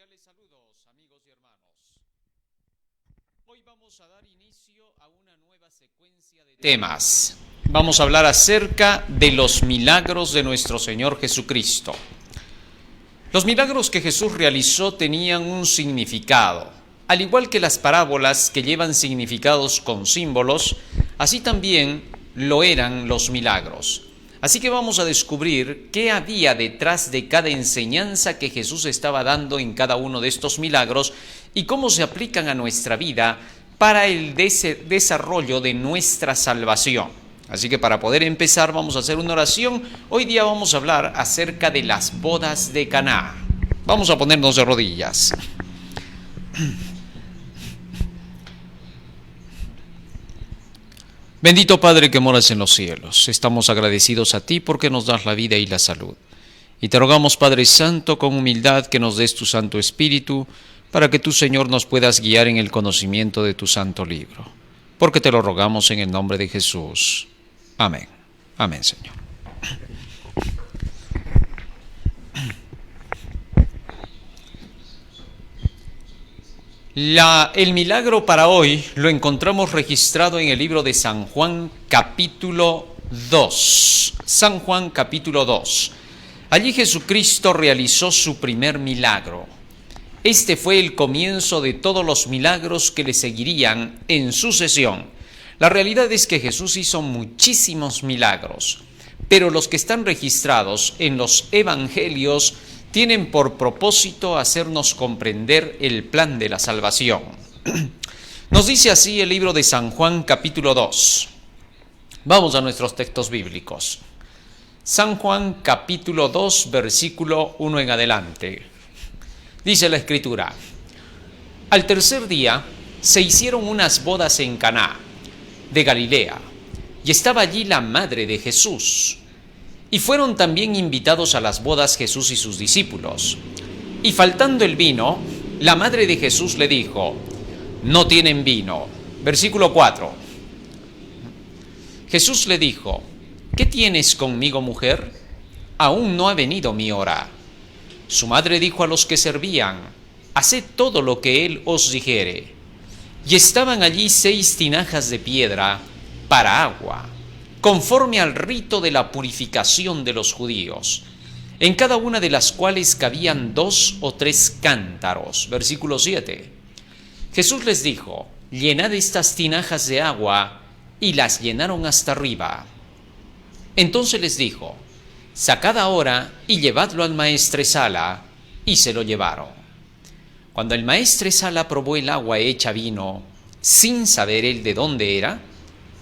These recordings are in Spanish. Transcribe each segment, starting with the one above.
Cordiales saludos, amigos y hermanos. Hoy vamos a dar inicio a una nueva secuencia de temas. Vamos a hablar acerca de los milagros de nuestro Señor Jesucristo. Los milagros que Jesús realizó tenían un significado. Al igual que las parábolas que llevan significados con símbolos, así también lo eran los milagros. Así que vamos a descubrir qué había detrás de cada enseñanza que Jesús estaba dando en cada uno de estos milagros y cómo se aplican a nuestra vida para el desarrollo de nuestra salvación. Así que para poder empezar vamos a hacer una oración. Hoy día vamos a hablar acerca de las bodas de Caná. Vamos a ponernos de rodillas. Bendito Padre que moras en los cielos, estamos agradecidos a ti porque nos das la vida y la salud. Y te rogamos, Padre Santo, con humildad que nos des tu Santo Espíritu, para que tú, Señor, nos puedas guiar en el conocimiento de tu santo libro. Porque te lo rogamos en el nombre de Jesús. Amén. Amén, Señor. El milagro para hoy lo encontramos registrado en el libro de San Juan capítulo 2. San Juan capítulo 2. Allí Jesucristo realizó su primer milagro. Este fue el comienzo de todos los milagros que le seguirían en sucesión. La realidad es que Jesús hizo muchísimos milagros, pero los que están registrados en los evangelios tienen por propósito hacernos comprender el plan de la salvación. Nos dice así el libro de San Juan capítulo 2. Vamos a nuestros textos bíblicos. San Juan capítulo 2 versículo 1 en adelante. Dice la Escritura: Al tercer día se hicieron unas bodas en Caná de Galilea, y estaba allí la madre de Jesús. Y fueron también invitados a las bodas Jesús y sus discípulos. Y faltando el vino, la madre de Jesús le dijo: no tienen vino. Versículo 4. Jesús le dijo: ¿qué tienes conmigo, mujer? Aún no ha venido mi hora. Su madre dijo a los que servían: haced todo lo que él os dijere. Y estaban allí 6 tinajas de piedra para agua, conforme al rito de la purificación de los judíos, en cada una de las cuales cabían 2 o 3 cántaros. Versículo 7. Jesús les dijo: llenad estas tinajas de agua, y las llenaron hasta arriba. Entonces les dijo: sacad ahora y llevadlo al maestresala, y se lo llevaron. Cuando el maestresala probó el agua hecha vino, sin saber él de dónde era,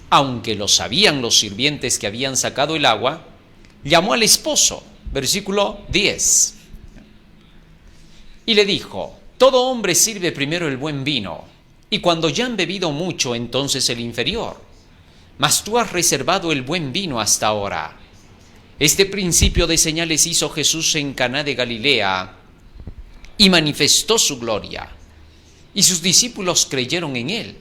aunque lo sabían los sirvientes que habían sacado el agua, llamó al esposo, versículo 10, y le dijo: todo hombre sirve primero el buen vino, y cuando ya han bebido mucho, entonces el inferior. Mas tú has reservado el buen vino hasta ahora. Este principio de señales hizo Jesús en Caná de Galilea, y manifestó su gloria, y sus discípulos creyeron en él.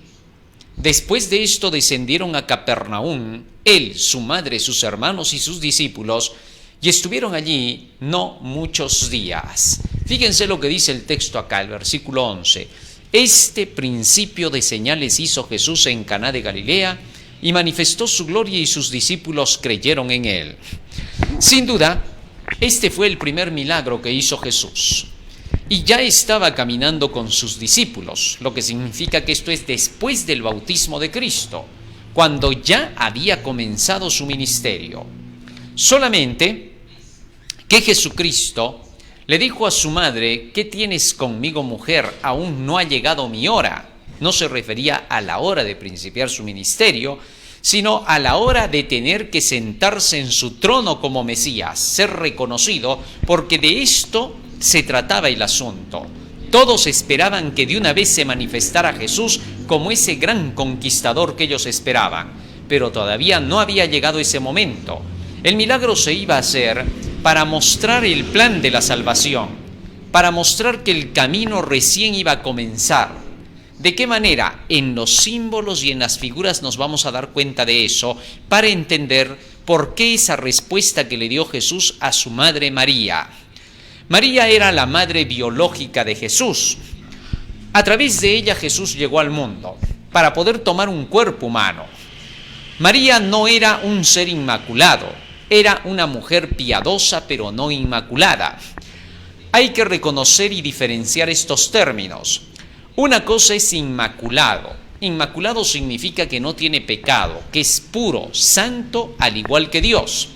Después de esto descendieron a Capernaum, él, su madre, sus hermanos y sus discípulos, y estuvieron allí no muchos días. Fíjense lo que dice el texto acá, el versículo 11. Este principio de señales hizo Jesús en Caná de Galilea, y manifestó su gloria, y sus discípulos creyeron en él. Sin duda, este fue el primer milagro que hizo Jesús. Y ya estaba caminando con sus discípulos, lo que significa que esto es después del bautismo de Cristo, cuando ya había comenzado su ministerio. Solamente que Jesucristo le dijo a su madre: ¿qué tienes conmigo, mujer? Aún no ha llegado mi hora. No se refería a la hora de principiar su ministerio, sino a la hora de tener que sentarse en su trono como Mesías, ser reconocido, porque de esto se trataba el asunto. Todos esperaban que de una vez se manifestara Jesús como ese gran conquistador que ellos esperaban, pero todavía no había llegado ese momento. El milagro se iba a hacer para mostrar el plan de la salvación, para mostrar que el camino recién iba a comenzar. ¿De qué manera? En los símbolos y en las figuras nos vamos a dar cuenta de eso, para entender por qué esa respuesta que le dio Jesús a su madre María. María era la madre biológica de Jesús. A través de ella Jesús llegó al mundo para poder tomar un cuerpo humano. María no era un ser inmaculado, era una mujer piadosa pero no inmaculada. Hay que reconocer y diferenciar estos términos. Una cosa es inmaculado. Inmaculado significa que no tiene pecado, que es puro, santo, al igual que Dios.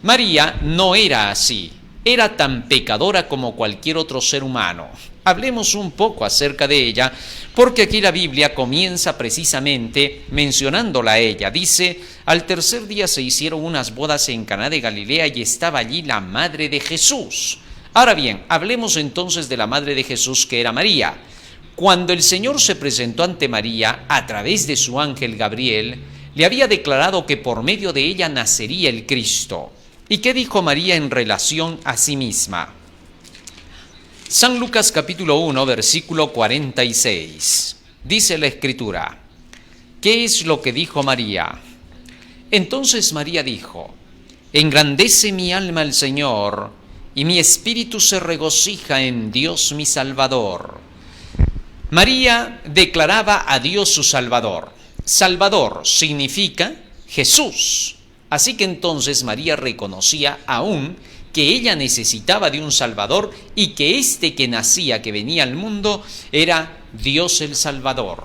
María no era así, era tan pecadora como cualquier otro ser humano. Hablemos un poco acerca de ella, porque aquí la Biblia comienza precisamente mencionándola a ella. Dice, al tercer día se hicieron unas bodas en Caná de Galilea y estaba allí la madre de Jesús. Ahora bien, hablemos entonces de la madre de Jesús, que era María. Cuando el Señor se presentó ante María a través de su ángel Gabriel, le había declarado que por medio de ella nacería el Cristo. ¿Y qué dijo María en relación a sí misma? San Lucas capítulo 1, versículo 46. Dice la Escritura, ¿qué es lo que dijo María? Entonces María dijo, engrandece mi alma al Señor, y mi espíritu se regocija en Dios mi Salvador. María declaraba a Dios su Salvador. Salvador significa Jesús. Así que entonces María reconocía aún que ella necesitaba de un Salvador y que este que nacía, que venía al mundo, era Dios el Salvador.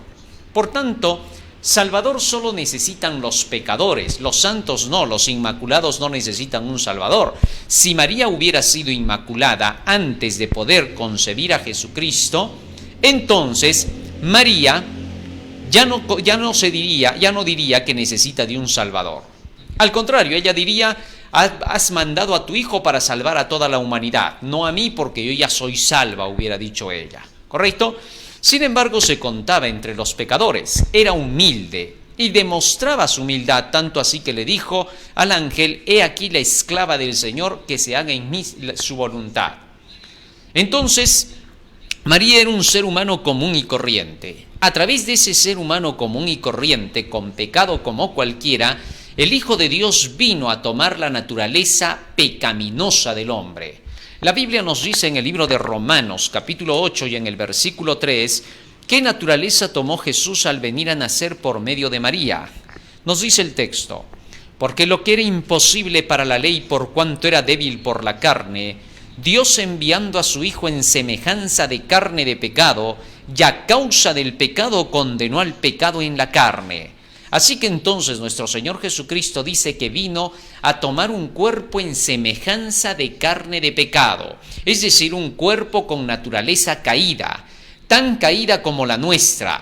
Por tanto, Salvador solo necesitan los pecadores, los santos no, los inmaculados no necesitan un Salvador. Si María hubiera sido inmaculada antes de poder concebir a Jesucristo, entonces María ya no diría que necesita de un Salvador. Al contrario, ella diría, has mandado a tu hijo para salvar a toda la humanidad, no a mí porque yo ya soy salva, hubiera dicho ella. ¿Correcto? Sin embargo, se contaba entre los pecadores, era humilde y demostraba su humildad, tanto así que le dijo al ángel, he aquí la esclava del Señor, que se haga en mí su voluntad. Entonces, María era un ser humano común y corriente. A través de ese ser humano común y corriente, con pecado como cualquiera, el Hijo de Dios vino a tomar la naturaleza pecaminosa del hombre. La Biblia nos dice en el libro de Romanos, capítulo 8 y en el versículo 3, ¿qué naturaleza tomó Jesús al venir a nacer por medio de María? Nos dice el texto, porque lo que era imposible para la ley por cuanto era débil por la carne, Dios enviando a su Hijo en semejanza de carne de pecado, y a causa del pecado condenó al pecado en la carne. Así que entonces nuestro Señor Jesucristo dice que vino a tomar un cuerpo en semejanza de carne de pecado, es decir, un cuerpo con naturaleza caída, tan caída como la nuestra,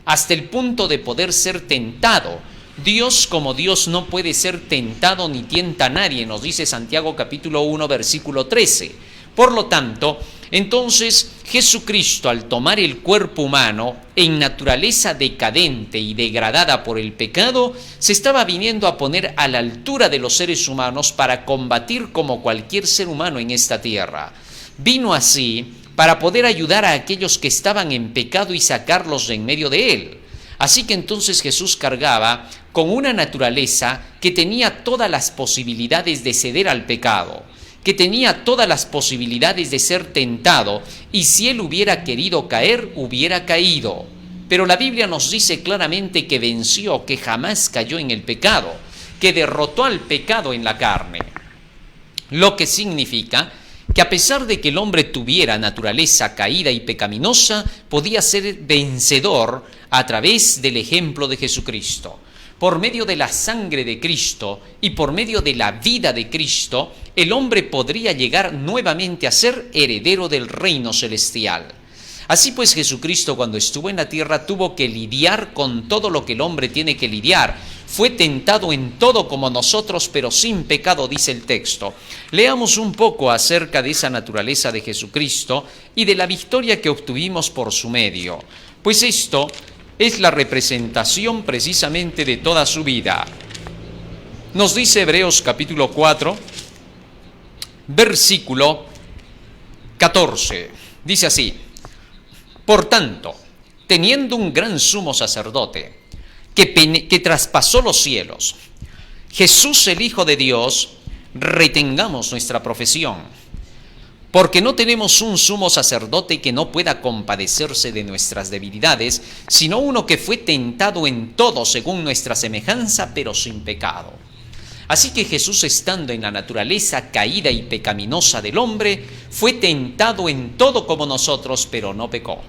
hasta el punto de poder ser tentado. Dios como Dios no puede ser tentado ni tienta a nadie, nos dice Santiago capítulo 1 versículo 13. Por lo tanto, entonces Jesucristo, al tomar el cuerpo humano en naturaleza decadente y degradada por el pecado, se estaba viniendo a poner a la altura de los seres humanos para combatir como cualquier ser humano en esta tierra. Vino así para poder ayudar a aquellos que estaban en pecado y sacarlos de en medio de él. Así que entonces Jesús cargaba con una naturaleza que tenía todas las posibilidades de ceder al pecado, que tenía todas las posibilidades de ser tentado, y si él hubiera querido caer, hubiera caído. Pero la Biblia nos dice claramente que venció, que jamás cayó en el pecado, que derrotó al pecado en la carne. Lo que significa que a pesar de que el hombre tuviera naturaleza caída y pecaminosa, podía ser vencedor a través del ejemplo de Jesucristo. Por medio de la sangre de Cristo y por medio de la vida de Cristo, el hombre podría llegar nuevamente a ser heredero del reino celestial. Así pues, Jesucristo, cuando estuvo en la tierra, tuvo que lidiar con todo lo que el hombre tiene que lidiar. Fue tentado en todo como nosotros, pero sin pecado, dice el texto. Leamos un poco acerca de esa naturaleza de Jesucristo y de la victoria que obtuvimos por su medio. Pues esto es la representación precisamente de toda su vida. Nos dice Hebreos capítulo 4, versículo 14. Dice así: por tanto, teniendo un gran sumo sacerdote que traspasó los cielos, Jesús el Hijo de Dios, retengamos nuestra profesión. Porque no tenemos un sumo sacerdote que no pueda compadecerse de nuestras debilidades, sino uno que fue tentado en todo según nuestra semejanza, pero sin pecado. Así que Jesús, estando en la naturaleza caída y pecaminosa del hombre, fue tentado en todo como nosotros, pero no pecó.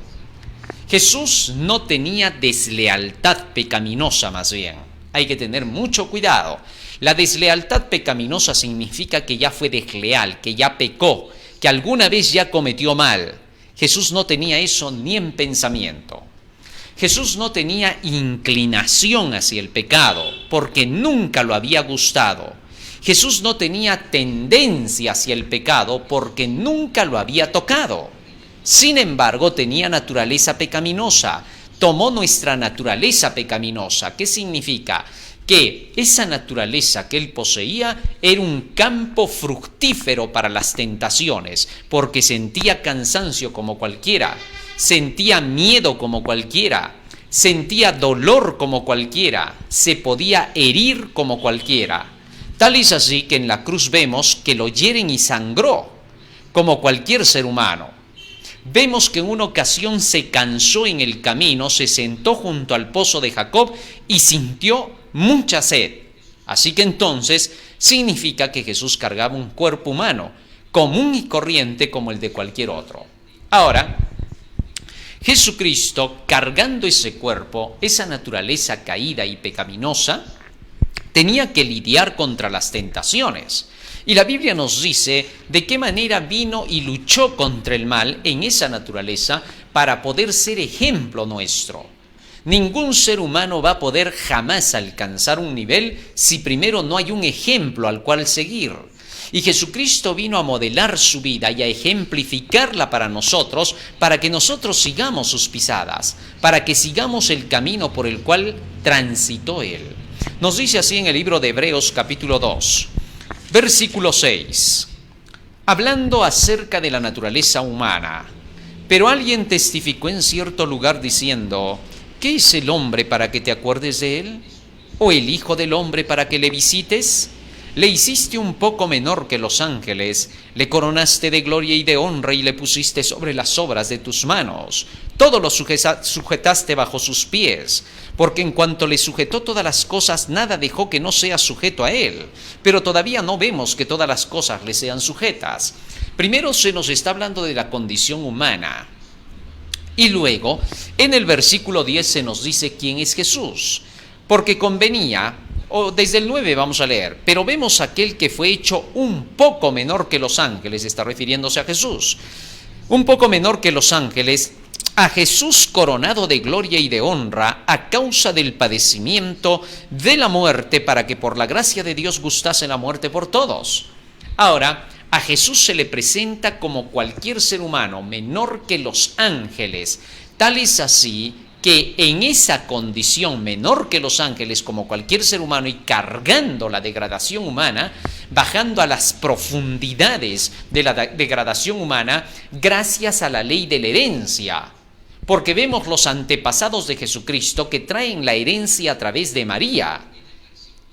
Jesús no tenía deslealtad pecaminosa, más bien. Hay que tener mucho cuidado. La deslealtad pecaminosa significa que ya fue desleal, que ya pecó, que alguna vez ya cometió mal. Jesús no tenía eso ni en pensamiento. Jesús no tenía inclinación hacia el pecado, porque nunca lo había gustado. Jesús no tenía tendencia hacia el pecado, porque nunca lo había tocado. Sin embargo, tenía naturaleza pecaminosa. Tomó nuestra naturaleza pecaminosa. ¿Qué significa? Que esa naturaleza que él poseía era un campo fructífero para las tentaciones, porque sentía cansancio como cualquiera, sentía miedo como cualquiera, sentía dolor como cualquiera, se podía herir como cualquiera. Tal es así que en la cruz vemos que lo hieren y sangró, como cualquier ser humano. Vemos que en una ocasión se cansó en el camino, se sentó junto al pozo de Jacob y sintió mucha sed. Así que entonces significa que Jesús cargaba un cuerpo humano, común y corriente como el de cualquier otro. Ahora, Jesucristo, cargando ese cuerpo, esa naturaleza caída y pecaminosa, tenía que lidiar contra las tentaciones. Y la Biblia nos dice de qué manera vino y luchó contra el mal en esa naturaleza para poder ser ejemplo nuestro. Ningún ser humano va a poder jamás alcanzar un nivel si primero no hay un ejemplo al cual seguir. Y Jesucristo vino a modelar su vida y a ejemplificarla para nosotros, para que nosotros sigamos sus pisadas, para que sigamos el camino por el cual transitó Él. Nos dice así en el libro de Hebreos capítulo 2. Versículo 6, hablando acerca de la naturaleza humana. Pero alguien testificó en cierto lugar diciendo, ¿qué es el hombre para que te acuerdes de él? ¿O el hijo del hombre para que le visites? Le hiciste un poco menor que los ángeles, le coronaste de gloria y de honra y le pusiste sobre las obras de tus manos. Todo lo sujetaste bajo sus pies, porque en cuanto le sujetó todas las cosas, nada dejó que no sea sujeto a él. Pero todavía no vemos que todas las cosas le sean sujetas. Primero se nos está hablando de la condición humana. Y luego, en el versículo 10 se nos dice quién es Jesús. Porque convenía, o desde el 9 vamos a leer, pero vemos aquel que fue hecho un poco menor que los ángeles, está refiriéndose a Jesús. Un poco menor que los ángeles, a Jesús coronado de gloria y de honra a causa del padecimiento de la muerte, para que por la gracia de Dios gustase la muerte por todos. Ahora, a Jesús se le presenta como cualquier ser humano, menor que los ángeles. Tal es así que en esa condición menor que los ángeles, como cualquier ser humano, y cargando la degradación humana, bajando a las profundidades de la degradación humana, gracias a la ley de la herencia. Porque vemos los antepasados de Jesucristo que traen la herencia a través de María.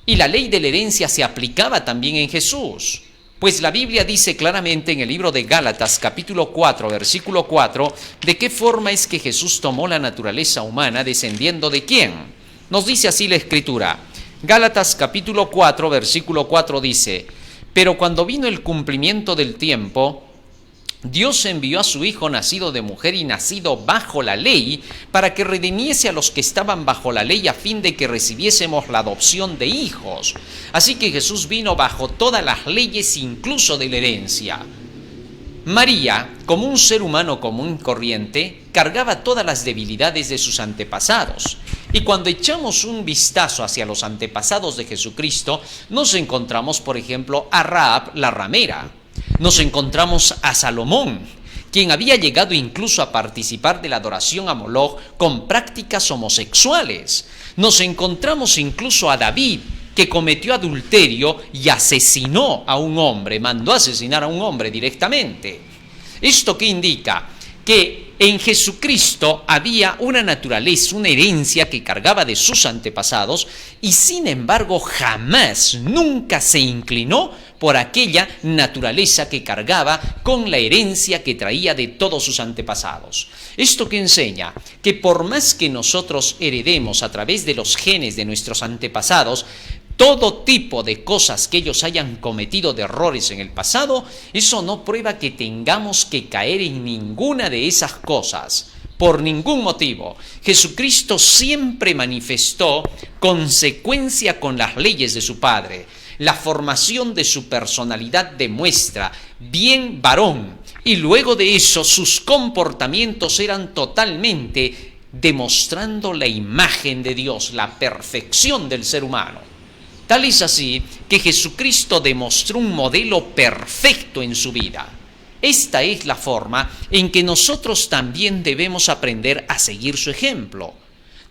Y la ley de la herencia se aplicaba también en Jesús. Pues la Biblia dice claramente en el libro de Gálatas, capítulo 4, versículo 4, de qué forma es que Jesús tomó la naturaleza humana, descendiendo de quién. Nos dice así la Escritura. Gálatas, capítulo 4, versículo 4 dice, pero cuando vino el cumplimiento del tiempo, Dios envió a su Hijo nacido de mujer y nacido bajo la ley, para que redimiese a los que estaban bajo la ley, a fin de que recibiésemos la adopción de hijos. Así que Jesús vino bajo todas las leyes, incluso de la herencia. María, como un ser humano común y corriente, cargaba todas las debilidades de sus antepasados. Y cuando echamos un vistazo hacia los antepasados de Jesucristo, nos encontramos, por ejemplo, a Rahab la ramera. Nos encontramos a Salomón, quien había llegado incluso a participar de la adoración a Moloch con prácticas homosexuales. Nos encontramos incluso a David, que cometió adulterio y asesinó a un hombre, mandó asesinar a un hombre directamente. ¿Esto qué indica? Que en Jesucristo había una naturaleza, una herencia que cargaba de sus antepasados y sin embargo jamás, nunca se inclinó por aquella naturaleza que cargaba con la herencia que traía de todos sus antepasados. Esto que enseña que por más que nosotros heredemos a través de los genes de nuestros antepasados, todo tipo de cosas que ellos hayan cometido de errores en el pasado, eso no prueba que tengamos que caer en ninguna de esas cosas. Por ningún motivo. Jesucristo siempre manifestó consecuencia con las leyes de su Padre. La formación de su personalidad demuestra bien varón, y luego de eso sus comportamientos eran totalmente demostrando la imagen de Dios, la perfección del ser humano. Tal es así que Jesucristo demostró un modelo perfecto en su vida. Esta es la forma en que nosotros también debemos aprender a seguir su ejemplo.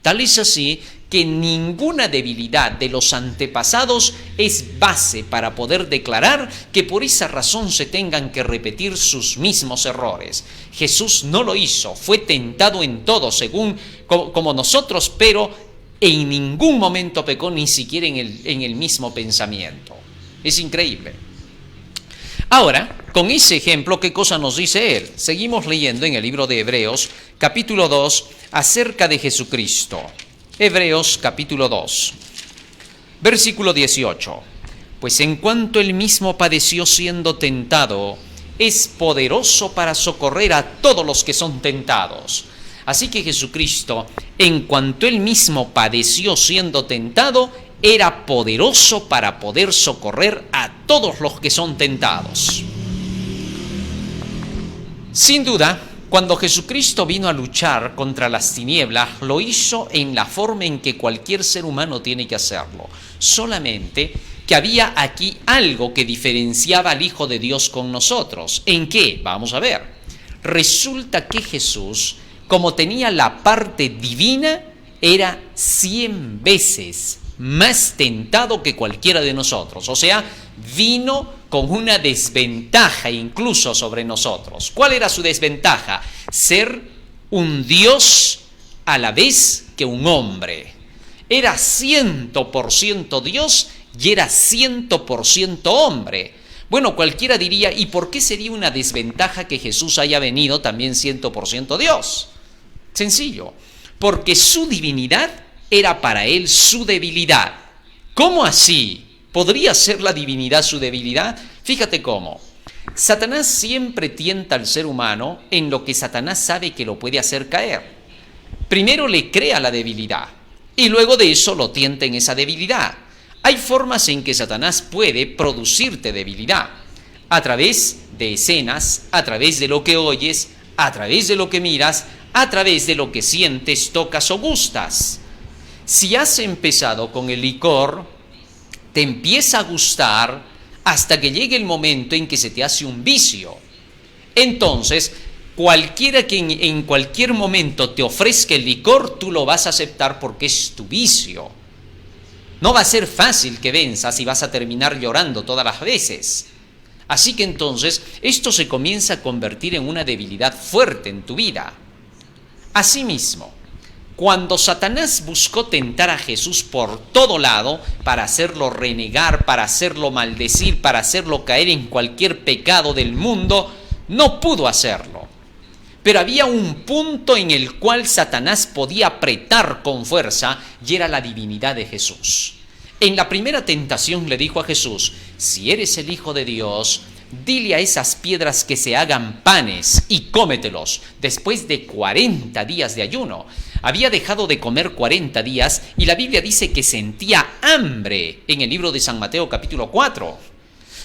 Tal es así que ninguna debilidad de los antepasados es base para poder declarar que por esa razón se tengan que repetir sus mismos errores. Jesús no lo hizo, fue tentado en todo como nosotros, pero en ningún momento pecó, ni siquiera en el mismo pensamiento. Es increíble. Ahora, con ese ejemplo, ¿qué cosa nos dice él? Seguimos leyendo en el libro de Hebreos, capítulo 2, acerca de Jesucristo. Hebreos, capítulo 2, versículo 18. Pues en cuanto él mismo padeció siendo tentado, es poderoso para socorrer a todos los que son tentados. Así que Jesucristo, en cuanto él mismo padeció siendo tentado, era poderoso para poder socorrer a todos los que son tentados. Sin duda, cuando Jesucristo vino a luchar contra las tinieblas, lo hizo en la forma en que cualquier ser humano tiene que hacerlo. Solamente que había aquí algo que diferenciaba al Hijo de Dios con nosotros. ¿En qué? Vamos a ver. Resulta que Jesús, como tenía la parte divina, era 100 veces más tentado que cualquiera de nosotros. O sea, vino con una desventaja incluso sobre nosotros. ¿Cuál era su desventaja? Ser un Dios a la vez que un hombre. Era 100% Dios y era 100% hombre. Bueno, cualquiera diría, ¿y por qué sería una desventaja que Jesús haya venido también 100% Dios? Sencillo, porque su divinidad era para él su debilidad. ¿Cómo así? ¿Podría ser la divinidad su debilidad? Fíjate cómo. Satanás siempre tienta al ser humano en lo que Satanás sabe que lo puede hacer caer. Primero le crea la debilidad y luego de eso lo tienta en esa debilidad. Hay formas en que Satanás puede producirte debilidad. A través de escenas, a través de lo que oyes, a través de lo que miras, a través de lo que sientes, tocas o gustas. Si has empezado con el licor, te empieza a gustar hasta que llegue el momento en que se te hace un vicio. Entonces, cualquiera que en cualquier momento te ofrezca el licor, tú lo vas a aceptar porque es tu vicio. No va a ser fácil que venzas y vas a terminar llorando todas las veces. Así que entonces, esto se comienza a convertir en una debilidad fuerte en tu vida. Asimismo, cuando Satanás buscó tentar a Jesús por todo lado para hacerlo renegar, para hacerlo maldecir, para hacerlo caer en cualquier pecado del mundo, no pudo hacerlo. Pero había un punto en el cual Satanás podía apretar con fuerza y era la divinidad de Jesús. En la primera tentación le dijo a Jesús, si eres el Hijo de Dios, dile a esas piedras que se hagan panes y cómetelos. Después de 40 días de ayuno, había dejado de comer 40 días y la Biblia dice que sentía hambre en el libro de San Mateo capítulo 4.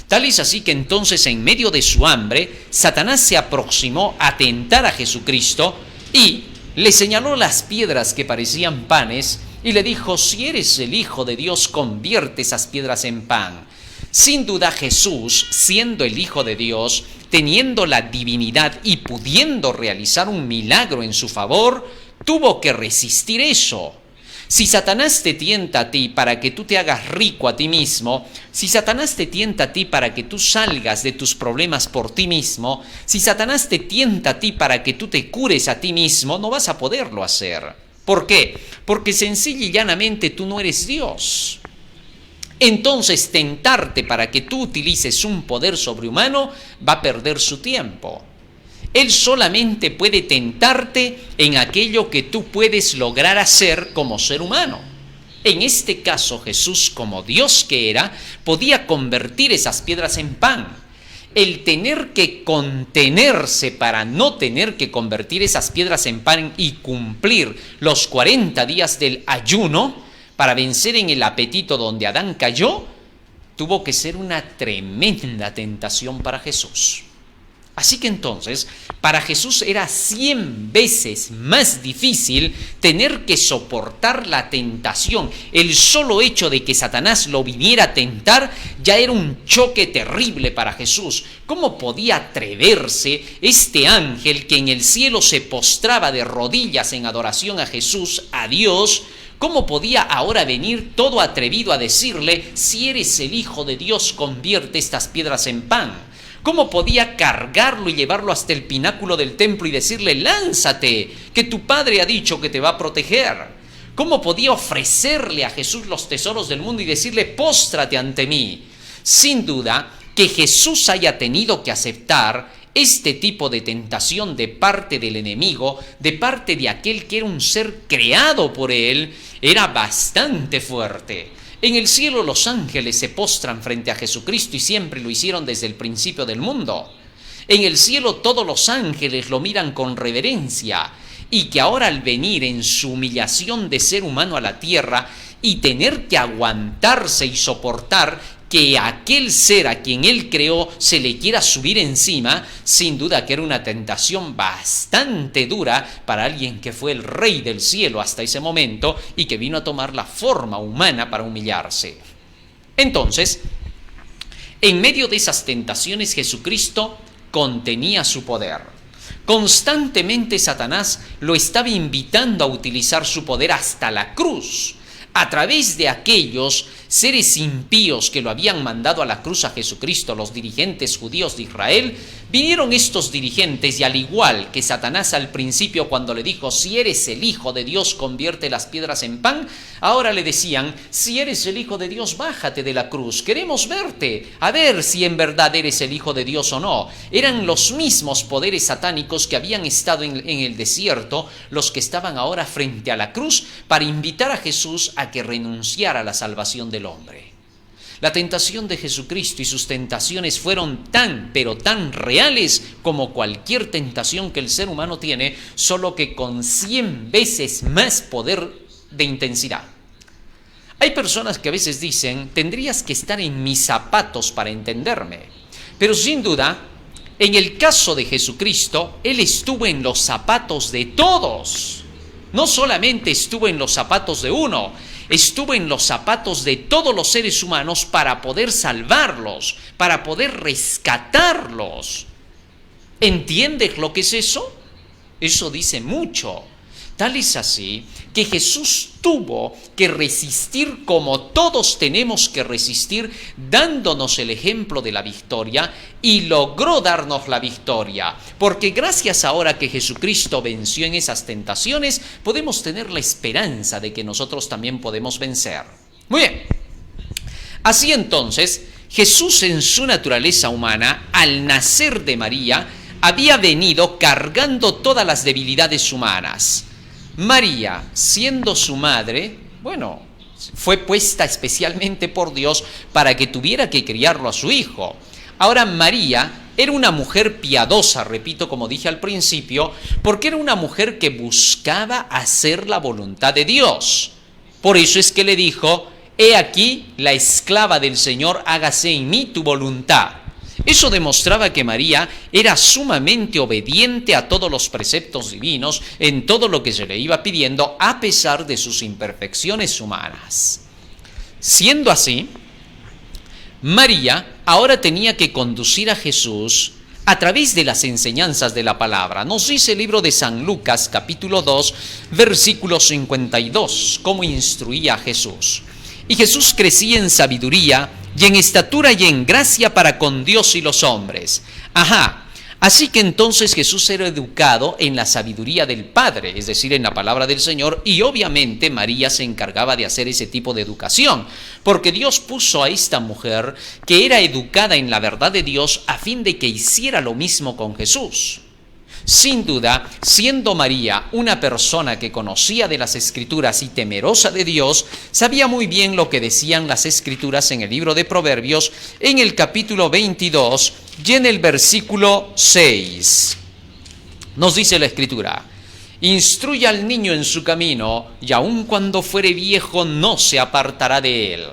Tal es así que entonces en medio de su hambre, Satanás se aproximó a tentar a Jesucristo y le señaló las piedras que parecían panes y le dijo, si eres el Hijo de Dios, convierte esas piedras en pan. Sin duda Jesús, siendo el Hijo de Dios, teniendo la divinidad y pudiendo realizar un milagro en su favor, tuvo que resistir eso. Si Satanás te tienta a ti para que tú te hagas rico a ti mismo, si Satanás te tienta a ti para que tú salgas de tus problemas por ti mismo, si Satanás te tienta a ti para que tú te cures a ti mismo, no vas a poderlo hacer. ¿Por qué? Porque sencilla y llanamente tú no eres Dios. Entonces, tentarte para que tú utilices un poder sobrehumano va a perder su tiempo. Él solamente puede tentarte en aquello que tú puedes lograr hacer como ser humano. En este caso, Jesús, como Dios que era, podía convertir esas piedras en pan. El tener que contenerse para no tener que convertir esas piedras en pan y cumplir los 40 días del ayuno para vencer en el apetito donde Adán cayó, tuvo que ser una tremenda tentación para Jesús. Así que entonces, para Jesús era 100 veces más difícil tener que soportar la tentación. El solo hecho de que Satanás lo viniera a tentar ya era un choque terrible para Jesús. ¿Cómo podía atreverse este ángel que en el cielo se postraba de rodillas en adoración a Jesús, a Dios? ¿Cómo podía ahora venir todo atrevido a decirle, si eres el Hijo de Dios, convierte estas piedras en pan? ¿Cómo podía cargarlo y llevarlo hasta el pináculo del templo y decirle, lánzate, que tu Padre ha dicho que te va a proteger? ¿Cómo podía ofrecerle a Jesús los tesoros del mundo y decirle, póstrate ante mí? Sin duda, que Jesús haya tenido que aceptar este tipo de tentación de parte del enemigo, de parte de aquel que era un ser creado por él, era bastante fuerte. En el cielo los ángeles se postran frente a Jesucristo y siempre lo hicieron desde el principio del mundo. En el cielo todos los ángeles lo miran con reverencia y que ahora al venir en su humillación de ser humano a la tierra y tener que aguantarse y soportar que aquel ser a quien él creó se le quiera subir encima, sin duda que era una tentación bastante dura para alguien que fue el rey del cielo hasta ese momento y que vino a tomar la forma humana para humillarse. Entonces, en medio de esas tentaciones, Jesucristo contenía su poder. Constantemente Satanás lo estaba invitando a utilizar su poder hasta la cruz. A través de aquellos seres impíos que lo habían mandado a la cruz a Jesucristo, los dirigentes judíos de Israel, vinieron estos dirigentes y al igual que Satanás al principio cuando le dijo, si eres el Hijo de Dios, convierte las piedras en pan, ahora le decían, si eres el Hijo de Dios, bájate de la cruz, queremos verte, a ver si en verdad eres el Hijo de Dios o no. Eran los mismos poderes satánicos que habían estado en el desierto, los que estaban ahora frente a la cruz para invitar a Jesús a que renunciara a la salvación del hombre. La tentación de Jesucristo y sus tentaciones fueron tan, pero tan reales como cualquier tentación que el ser humano tiene, solo que con 100 veces más poder de intensidad. Hay personas que a veces dicen, tendrías que estar en mis zapatos para entenderme. Pero sin duda, en el caso de Jesucristo, Él estuvo en los zapatos de todos. No solamente estuvo en los zapatos de uno, estuvo en los zapatos de todos los seres humanos para poder salvarlos, para poder rescatarlos. ¿Entiendes lo que es eso? Eso dice mucho. Tal es así que Jesús tuvo que resistir como todos tenemos que resistir, dándonos el ejemplo de la victoria, y logró darnos la victoria. Porque gracias ahora que Jesucristo venció en esas tentaciones, podemos tener la esperanza de que nosotros también podemos vencer. Muy bien. Así entonces, Jesús en su naturaleza humana, al nacer de María, había venido cargando todas las debilidades humanas. María, siendo su madre, fue puesta especialmente por Dios para que tuviera que criarlo a su hijo. Ahora María era una mujer piadosa, repito como dije al principio, porque era una mujer que buscaba hacer la voluntad de Dios. Por eso es que le dijo, he aquí la esclava del Señor, hágase en mí tu voluntad. Eso demostraba que María era sumamente obediente a todos los preceptos divinos en todo lo que se le iba pidiendo, a pesar de sus imperfecciones humanas. Siendo así, María ahora tenía que conducir a Jesús a través de las enseñanzas de la palabra. Nos dice el libro de San Lucas, capítulo 2, versículo 52, cómo instruía a Jesús. Y Jesús crecía en sabiduría y en estatura y en gracia para con Dios y los hombres. Así que entonces Jesús era educado en la sabiduría del Padre, es decir, en la palabra del Señor, y obviamente María se encargaba de hacer ese tipo de educación, porque Dios puso a esta mujer que era educada en la verdad de Dios a fin de que hiciera lo mismo con Jesús. Sin duda, siendo María una persona que conocía de las Escrituras y temerosa de Dios, sabía muy bien lo que decían las Escrituras en el libro de Proverbios, en el capítulo 22 y en el versículo 6. Nos dice la Escritura: instruye al niño en su camino, y aun cuando fuere viejo no se apartará de él.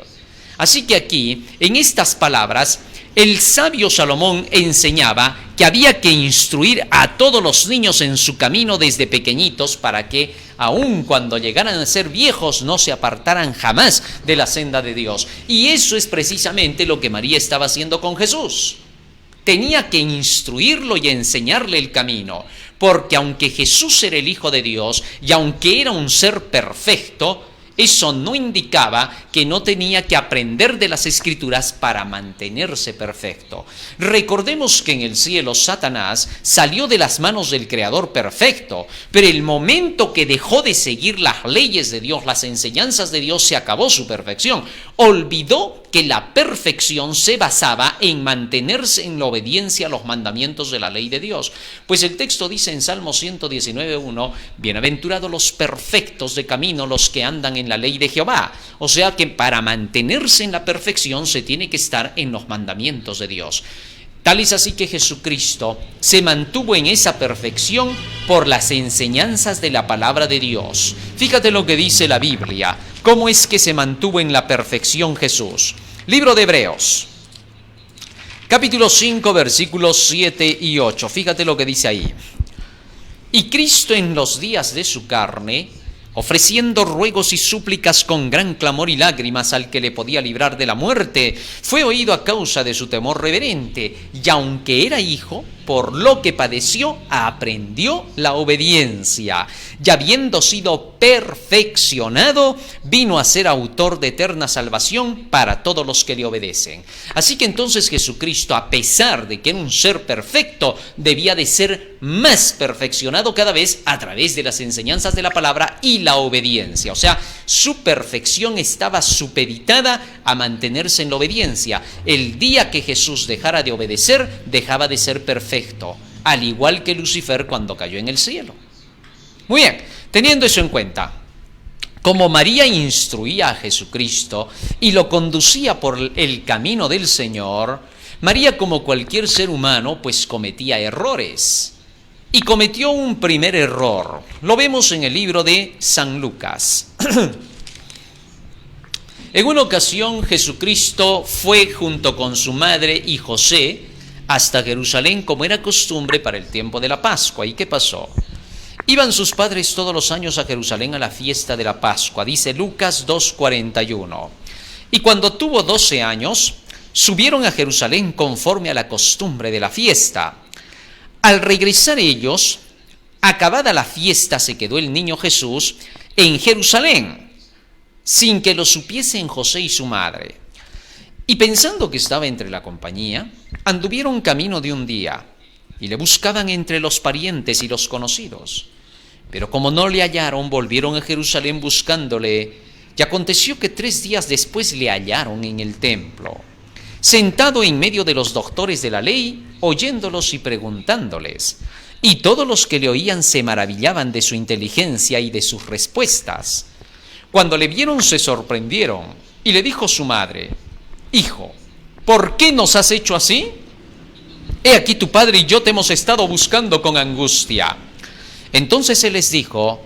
Así que aquí, en estas palabras, el sabio Salomón enseñaba que había que instruir a todos los niños en su camino desde pequeñitos para que, aun cuando llegaran a ser viejos, no se apartaran jamás de la senda de Dios. Y eso es precisamente lo que María estaba haciendo con Jesús. Tenía que instruirlo y enseñarle el camino, porque aunque Jesús era el Hijo de Dios y aunque era un ser perfecto, eso no indicaba que no tenía que aprender de las Escrituras para mantenerse perfecto. Recordemos que en el cielo Satanás salió de las manos del Creador perfecto, pero el momento que dejó de seguir las leyes de Dios, las enseñanzas de Dios, se acabó su perfección. Olvidó que la perfección se basaba en mantenerse en la obediencia a los mandamientos de la ley de Dios. Pues el texto dice en Salmo 119:1, bienaventurados los perfectos de camino, los que andan en la ley de Jehová. O sea que para mantenerse en la perfección se tiene que estar en los mandamientos de Dios. Tal es así que Jesucristo se mantuvo en esa perfección por las enseñanzas de la palabra de Dios. Fíjate lo que dice la Biblia. ¿Cómo es que se mantuvo en la perfección Jesús? Libro de Hebreos, capítulo 5, versículos 7 y 8. Fíjate lo que dice ahí. Y Cristo en los días de su carne, ofreciendo ruegos y súplicas con gran clamor y lágrimas al que le podía librar de la muerte, fue oído a causa de su temor reverente, y aunque era hijo, por lo que padeció, aprendió la obediencia, y habiendo sido perfeccionado, vino a ser autor de eterna salvación para todos los que le obedecen. Así que entonces Jesucristo, a pesar de que era un ser perfecto, debía de ser más perfeccionado cada vez a través de las enseñanzas de la palabra y la obediencia. O sea, su perfección estaba supeditada a mantenerse en la obediencia. El día que Jesús dejara de obedecer, dejaba de ser perfecto, al igual que Lucifer cuando cayó en el cielo. Muy bien, teniendo eso en cuenta, como María instruía a Jesucristo y lo conducía por el camino del Señor, María, como cualquier ser humano, pues cometía errores. Y cometió un primer error. Lo vemos en el libro de San Lucas. En una ocasión Jesucristo fue junto con su madre y José hasta Jerusalén, como era costumbre para el tiempo de la Pascua. ¿Y qué pasó? Iban sus padres todos los años a Jerusalén a la fiesta de la Pascua, dice Lucas 2:41. Y cuando tuvo 12 años, subieron a Jerusalén conforme a la costumbre de la fiesta. Al regresar ellos, acabada la fiesta, se quedó el niño Jesús en Jerusalén, sin que lo supiesen José y su madre. Y pensando que estaba entre la compañía, anduvieron camino de un día, y le buscaban entre los parientes y los conocidos. Pero como no le hallaron, volvieron a Jerusalén buscándole, y aconteció que 3 días después le hallaron en el templo, sentado en medio de los doctores de la ley, oyéndolos y preguntándoles. Y todos los que le oían se maravillaban de su inteligencia y de sus respuestas. Cuando le vieron se sorprendieron, y le dijo su madre: Hijo, ¿por qué nos has hecho así? He aquí tu padre y yo te hemos estado buscando con angustia. Entonces él les dijo: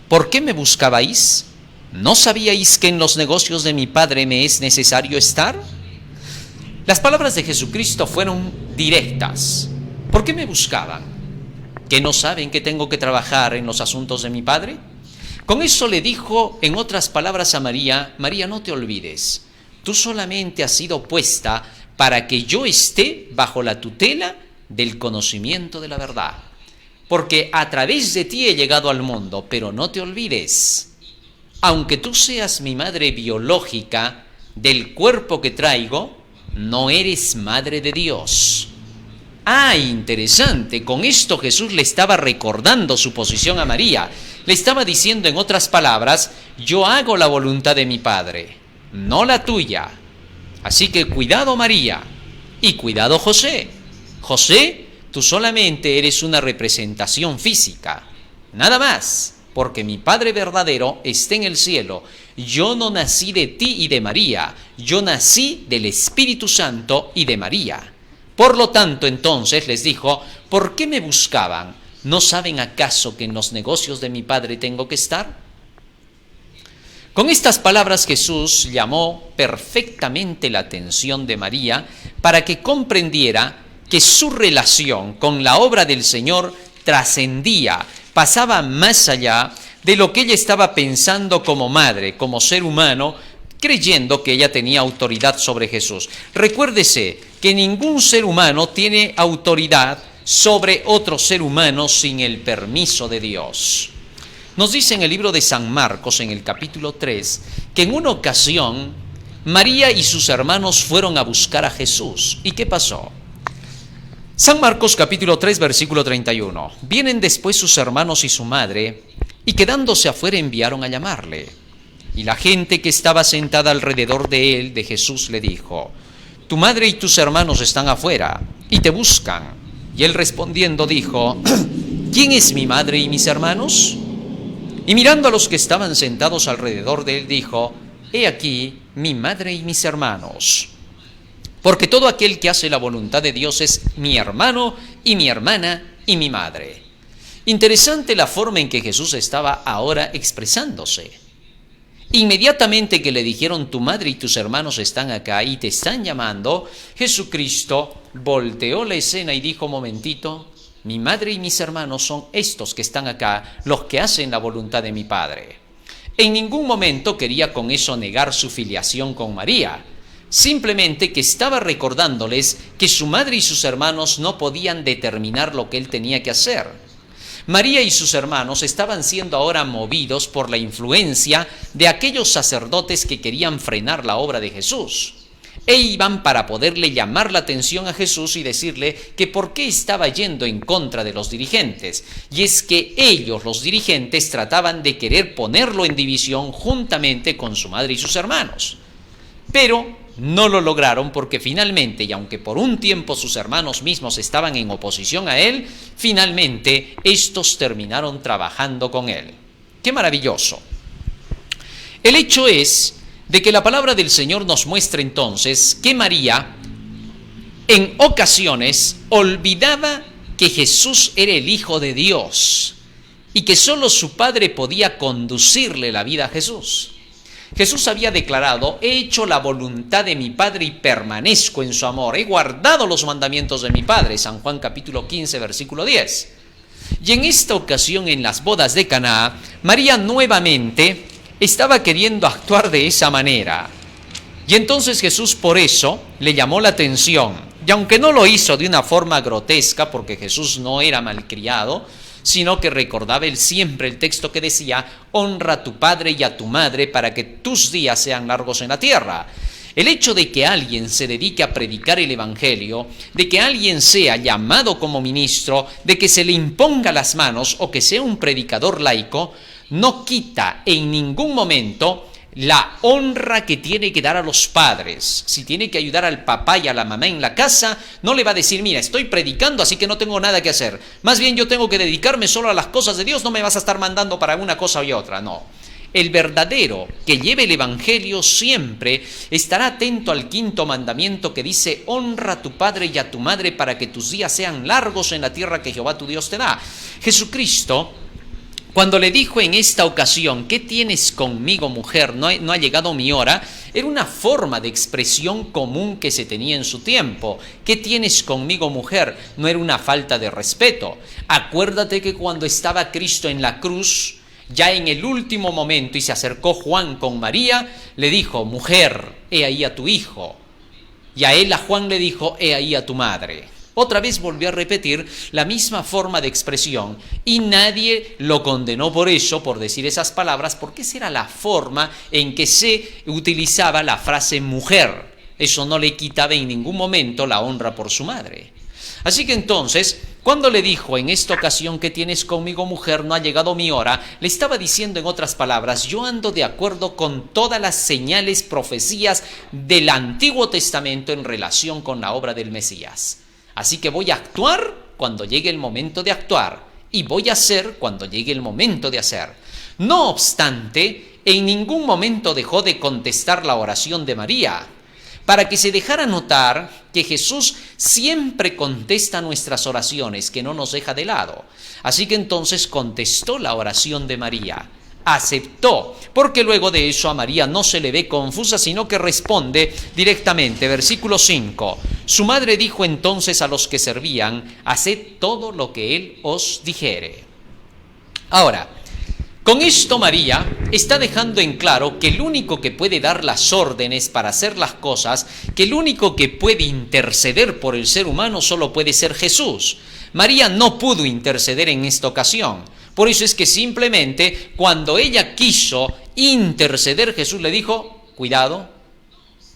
¿por qué me buscabais? ¿No sabíais que en los negocios de mi padre me es necesario estar? Las palabras de Jesucristo fueron directas. ¿Por qué me buscaban? ¿Que no saben que tengo que trabajar en los asuntos de mi Padre? Con eso le dijo, en otras palabras, a María: María, no te olvides, tú solamente has sido puesta para que yo esté bajo la tutela del conocimiento de la verdad. Porque a través de ti he llegado al mundo, pero no te olvides, aunque tú seas mi madre biológica del cuerpo que traigo, no eres madre de Dios. Interesante. Con esto Jesús le estaba recordando su posición a María. Le estaba diciendo en otras palabras, yo hago la voluntad de mi Padre, no la tuya. Así que cuidado María y cuidado José. José, tú solamente eres una representación física, nada más, porque mi Padre verdadero está en el cielo. Yo no nací de ti y de María, yo nací del Espíritu Santo y de María. Por lo tanto, entonces les dijo, ¿por qué me buscaban? ¿No saben acaso que en los negocios de mi Padre tengo que estar? Con estas palabras Jesús llamó perfectamente la atención de María para que comprendiera que su relación con la obra del Señor trascendía, pasaba más allá de lo que ella estaba pensando como madre, como ser humano, creyendo que ella tenía autoridad sobre Jesús. Recuérdese que ningún ser humano tiene autoridad sobre otro ser humano sin el permiso de Dios. Nos dice en el libro de San Marcos, en el capítulo 3, que en una ocasión María y sus hermanos fueron a buscar a Jesús. ¿Y qué pasó? San Marcos capítulo 3, versículo 31. Vienen después sus hermanos y su madre, y quedándose afuera enviaron a llamarle. Y la gente que estaba sentada alrededor de él, de Jesús, le dijo, tu madre y tus hermanos están afuera, y te buscan. Y él respondiendo dijo, ¿quién es mi madre y mis hermanos? Y mirando a los que estaban sentados alrededor de él, dijo, he aquí mi madre y mis hermanos. Porque todo aquel que hace la voluntad de Dios es mi hermano y mi hermana y mi madre. Interesante la forma en que Jesús estaba ahora expresándose. Inmediatamente que le dijeron, tu madre y tus hermanos están acá y te están llamando, Jesucristo volteó la escena y dijo, momentito, mi madre y mis hermanos son estos que están acá, los que hacen la voluntad de mi Padre. En ningún momento quería con eso negar su filiación con María, simplemente que estaba recordándoles que su madre y sus hermanos no podían determinar lo que él tenía que hacer. María y sus hermanos estaban siendo ahora movidos por la influencia de aquellos sacerdotes que querían frenar la obra de Jesús. E iban para poderle llamar la atención a Jesús y decirle que por qué estaba yendo en contra de los dirigentes. Y es que ellos, los dirigentes, trataban de querer ponerlo en división juntamente con su madre y sus hermanos. Pero no lo lograron porque finalmente, y aunque por un tiempo sus hermanos mismos estaban en oposición a él, finalmente estos terminaron trabajando con él. ¡Qué maravilloso! El hecho es de que la palabra del Señor nos muestra entonces que María en ocasiones olvidaba que Jesús era el Hijo de Dios y que solo su Padre podía conducirle la vida a Jesús. Jesús había declarado, he hecho la voluntad de mi Padre y permanezco en su amor, he guardado los mandamientos de mi Padre, San Juan capítulo 15, versículo 10. Y en esta ocasión, en las bodas de Caná, María nuevamente estaba queriendo actuar de esa manera. Y entonces Jesús por eso le llamó la atención. Y aunque no lo hizo de una forma grotesca, porque Jesús no era malcriado, sino que recordaba él siempre el texto que decía, honra a tu padre y a tu madre para que tus días sean largos en la tierra. El hecho de que alguien se dedique a predicar el evangelio, de que alguien sea llamado como ministro, de que se le imponga las manos o que sea un predicador laico, no quita en ningún momento la honra que tiene que dar a los padres. Si tiene que ayudar al papá y a la mamá en la casa, no le va a decir, mira, estoy predicando, así que no tengo nada que hacer. Más bien yo tengo que dedicarme solo a las cosas de Dios, no me vas a estar mandando para una cosa y otra, no. El verdadero que lleve el evangelio siempre estará atento al quinto mandamiento que dice, honra a tu padre y a tu madre para que tus días sean largos en la tierra que Jehová tu Dios te da. Jesucristo, cuando le dijo en esta ocasión, ¿qué tienes conmigo, mujer? No ha llegado mi hora. Era una forma de expresión común que se tenía en su tiempo. ¿Qué tienes conmigo, mujer? No era una falta de respeto. Acuérdate que cuando estaba Cristo en la cruz, ya en el último momento, y se acercó Juan con María, le dijo, mujer, he ahí a tu hijo. Y a él, a Juan, le dijo, he ahí a tu madre. Otra vez volvió a repetir la misma forma de expresión y nadie lo condenó por eso, por decir esas palabras, porque esa era la forma en que se utilizaba la frase mujer. Eso no le quitaba en ningún momento la honra por su madre. Así que entonces, cuando le dijo en esta ocasión que tienes conmigo mujer, no ha llegado mi hora, le estaba diciendo en otras palabras, yo ando de acuerdo con todas las señales, profecías del Antiguo Testamento en relación con la obra del Mesías. Así que voy a actuar cuando llegue el momento de actuar y voy a hacer cuando llegue el momento de hacer. No obstante, en ningún momento dejó de contestar la oración de María, para que se dejara notar que Jesús siempre contesta nuestras oraciones, que no nos deja de lado. Así que entonces contestó la oración de María, aceptó, porque luego de eso a María no se le ve confusa, sino que responde directamente. Versículo 5, su madre dijo entonces a los que servían, haced todo lo que él os dijere. Ahora, con esto María está dejando en claro que el único que puede dar las órdenes para hacer las cosas, que el único que puede interceder por el ser humano solo puede ser Jesús. María no pudo interceder en esta ocasión. Por eso es que simplemente cuando ella quiso interceder, Jesús le dijo, cuidado,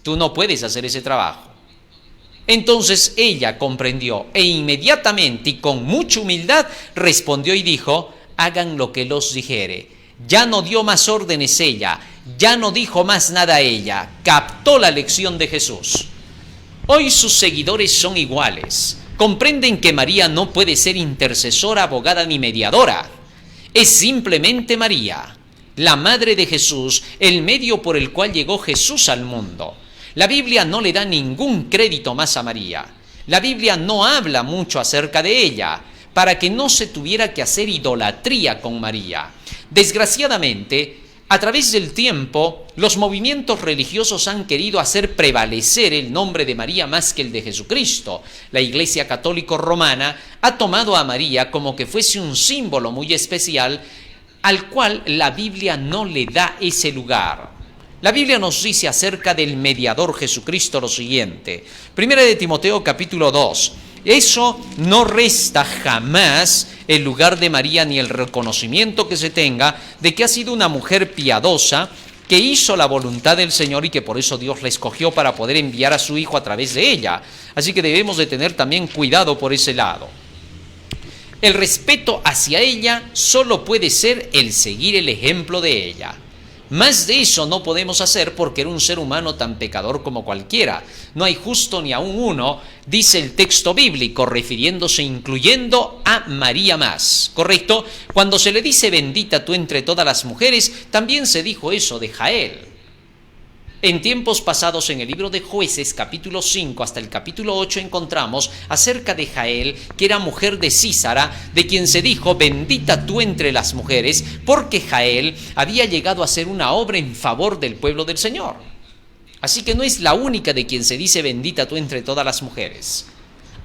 tú no puedes hacer ese trabajo. Entonces ella comprendió e inmediatamente y con mucha humildad respondió y dijo, hagan lo que los dijere. Ya no dio más órdenes ella, ya no dijo más nada ella, captó la lección de Jesús. Hoy sus seguidores son iguales, comprenden que María no puede ser intercesora, abogada ni mediadora. Es simplemente María, la madre de Jesús, el medio por el cual llegó Jesús al mundo. La Biblia no le da ningún crédito más a María. La Biblia no habla mucho acerca de ella, para que no se tuviera que hacer idolatría con María. Desgraciadamente, a través del tiempo, los movimientos religiosos han querido hacer prevalecer el nombre de María más que el de Jesucristo. La Iglesia Católica Romana ha tomado a María como que fuese un símbolo muy especial, al cual la Biblia no le da ese lugar. La Biblia nos dice acerca del mediador Jesucristo lo siguiente. Primera de Timoteo capítulo 2. Eso no resta jamás el lugar de María ni el reconocimiento que se tenga de que ha sido una mujer piadosa que hizo la voluntad del Señor y que por eso Dios la escogió para poder enviar a su Hijo a través de ella. Así que debemos de tener también cuidado por ese lado. El respeto hacia ella solo puede ser el seguir el ejemplo de ella. Más de eso no podemos hacer porque era un ser humano tan pecador como cualquiera. No hay justo ni aun uno, dice el texto bíblico, refiriéndose, incluyendo a María más. ¿Correcto? Cuando se le dice bendita tú entre todas las mujeres, también se dijo eso de Jael. En tiempos pasados, en el libro de Jueces, capítulo 5 hasta el capítulo 8, encontramos acerca de Jael, que era mujer de Sísara, de quien se dijo, bendita tú entre las mujeres, porque Jael había llegado a ser una obra en favor del pueblo del Señor. Así que no es la única de quien se dice, bendita tú entre todas las mujeres.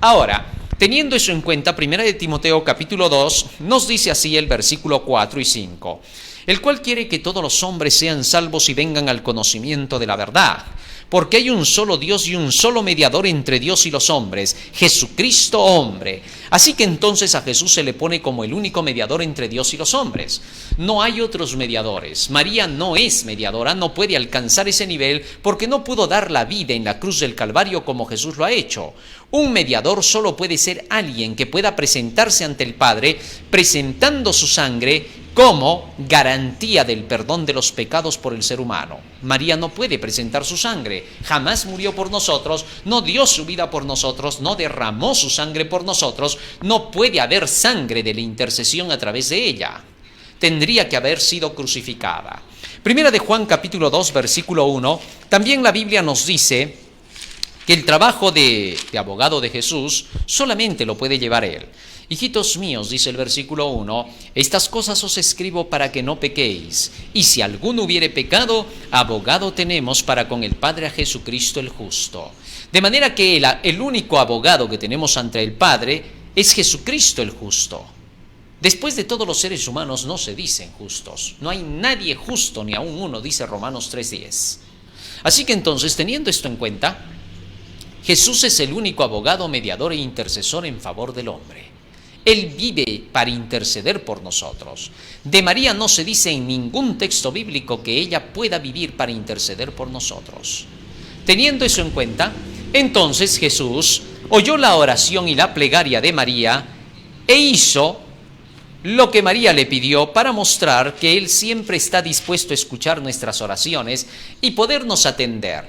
Ahora, teniendo eso en cuenta, 1 de Timoteo capítulo 2 nos dice así el versículo 4 y 5. El cual quiere que todos los hombres sean salvos y vengan al conocimiento de la verdad. Porque hay un solo Dios y un solo mediador entre Dios y los hombres, Jesucristo hombre. Así que entonces a Jesús se le pone como el único mediador entre Dios y los hombres. No hay otros mediadores. María no es mediadora, no puede alcanzar ese nivel porque no pudo dar la vida en la cruz del Calvario como Jesús lo ha hecho. Un mediador solo puede ser alguien que pueda presentarse ante el Padre presentando su sangre como garantía del perdón de los pecados por el ser humano. María no puede presentar su sangre, jamás murió por nosotros, no dio su vida por nosotros, no derramó su sangre por nosotros, no puede haber sangre de la intercesión a través de ella. Tendría que haber sido crucificada. Primera de Juan capítulo 2 versículo 1, también la Biblia nos dice que el trabajo de abogado de Jesús solamente lo puede llevar él. Hijitos míos, dice el versículo 1, estas cosas os escribo para que no pequéis. Y si alguno hubiere pecado, abogado tenemos para con el Padre a Jesucristo el justo. De manera que el único abogado que tenemos ante el Padre es Jesucristo el justo. Después de todos los seres humanos no se dicen justos. No hay nadie justo, ni aun uno, dice Romanos 3:10. Así que entonces, teniendo esto en cuenta, Jesús es el único abogado, mediador e intercesor en favor del hombre. Él vive para interceder por nosotros. De María no se dice en ningún texto bíblico que ella pueda vivir para interceder por nosotros. Teniendo eso en cuenta, entonces Jesús oyó la oración y la plegaria de María e hizo lo que María le pidió para mostrar que Él siempre está dispuesto a escuchar nuestras oraciones y podernos atender.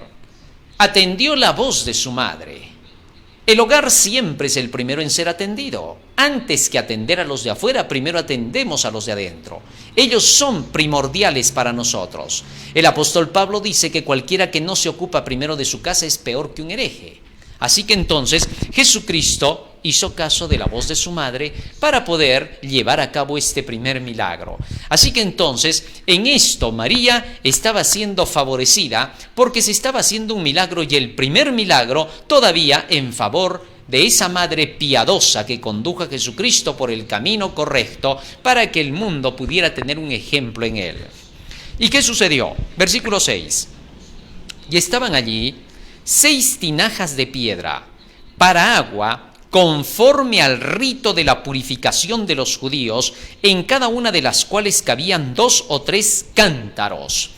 Atendió la voz de su madre. El hogar siempre es el primero en ser atendido. Antes que atender a los de afuera, primero atendemos a los de adentro. Ellos son primordiales para nosotros. El apóstol Pablo dice que cualquiera que no se ocupa primero de su casa es peor que un hereje. Así que entonces Jesucristo hizo caso de la voz de su madre para poder llevar a cabo este primer milagro. Así que entonces en esto María estaba siendo favorecida porque se estaba haciendo un milagro, y el primer milagro todavía en favor de esa madre piadosa que condujo a Jesucristo por el camino correcto para que el mundo pudiera tener un ejemplo en él. ¿Y qué sucedió? Versículo 6. Y estaban allí 6 tinajas de piedra para agua, conforme al rito de la purificación de los judíos, en cada una de las cuales cabían 2 o 3 cántaros.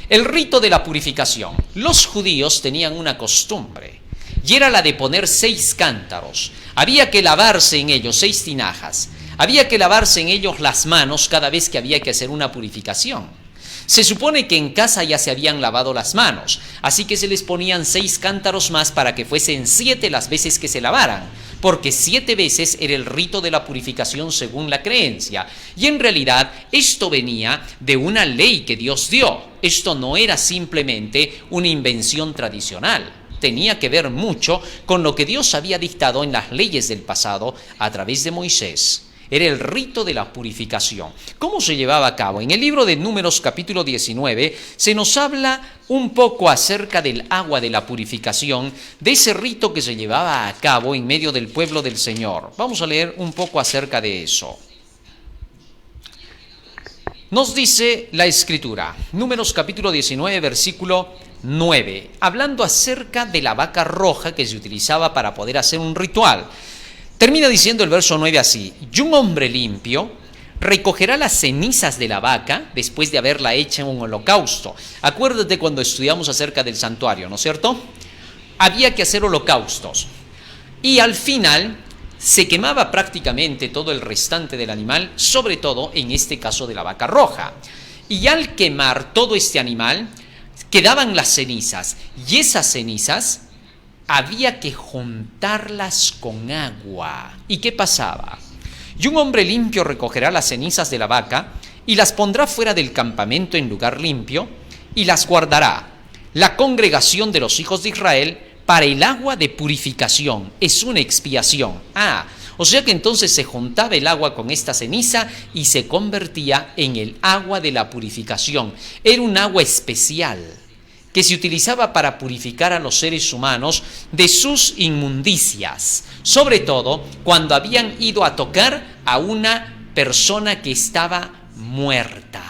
El rito de la purificación. Los judíos tenían una costumbre, y era la de poner 6 cántaros. Había que lavarse en ellos, 6 tinajas. Había que lavarse en ellos las manos cada vez que había que hacer una purificación. Se supone que en casa ya se habían lavado las manos, así que se les ponían 6 cántaros más para que fuesen 7 las veces que se lavaran, porque 7 veces era el rito de la purificación según la creencia. Y en realidad esto venía de una ley que Dios dio. Esto no era simplemente una invención tradicional. Tenía que ver mucho con lo que Dios había dictado en las leyes del pasado a través de Moisés. Era el rito de la purificación. ¿Cómo se llevaba a cabo? En el libro de Números capítulo 19 se nos habla un poco acerca del agua de la purificación, de ese rito que se llevaba a cabo en medio del pueblo del Señor. Vamos a leer un poco acerca de eso. Nos dice la Escritura, Números capítulo 19, versículo 9, hablando acerca de la vaca roja que se utilizaba para poder hacer un ritual. Termina diciendo el verso 9 así: y un hombre limpio recogerá las cenizas de la vaca después de haberla hecho en un holocausto. Acuérdate cuando estudiamos acerca del santuario, ¿no es cierto? Había que hacer holocaustos. Y al final se quemaba prácticamente todo el restante del animal, sobre todo en este caso de la vaca roja. Y al quemar todo este animal, quedaban las cenizas. Y esas cenizas había que juntarlas con agua. ¿Y qué pasaba? Y un hombre limpio recogerá las cenizas de la vaca y las pondrá fuera del campamento en lugar limpio y las guardará la congregación de los hijos de Israel para el agua de purificación. Es una expiación. O sea que entonces se juntaba el agua con esta ceniza y se convertía en el agua de la purificación. Era un agua especial que se utilizaba para purificar a los seres humanos de sus inmundicias, sobre todo cuando habían ido a tocar a una persona que estaba muerta.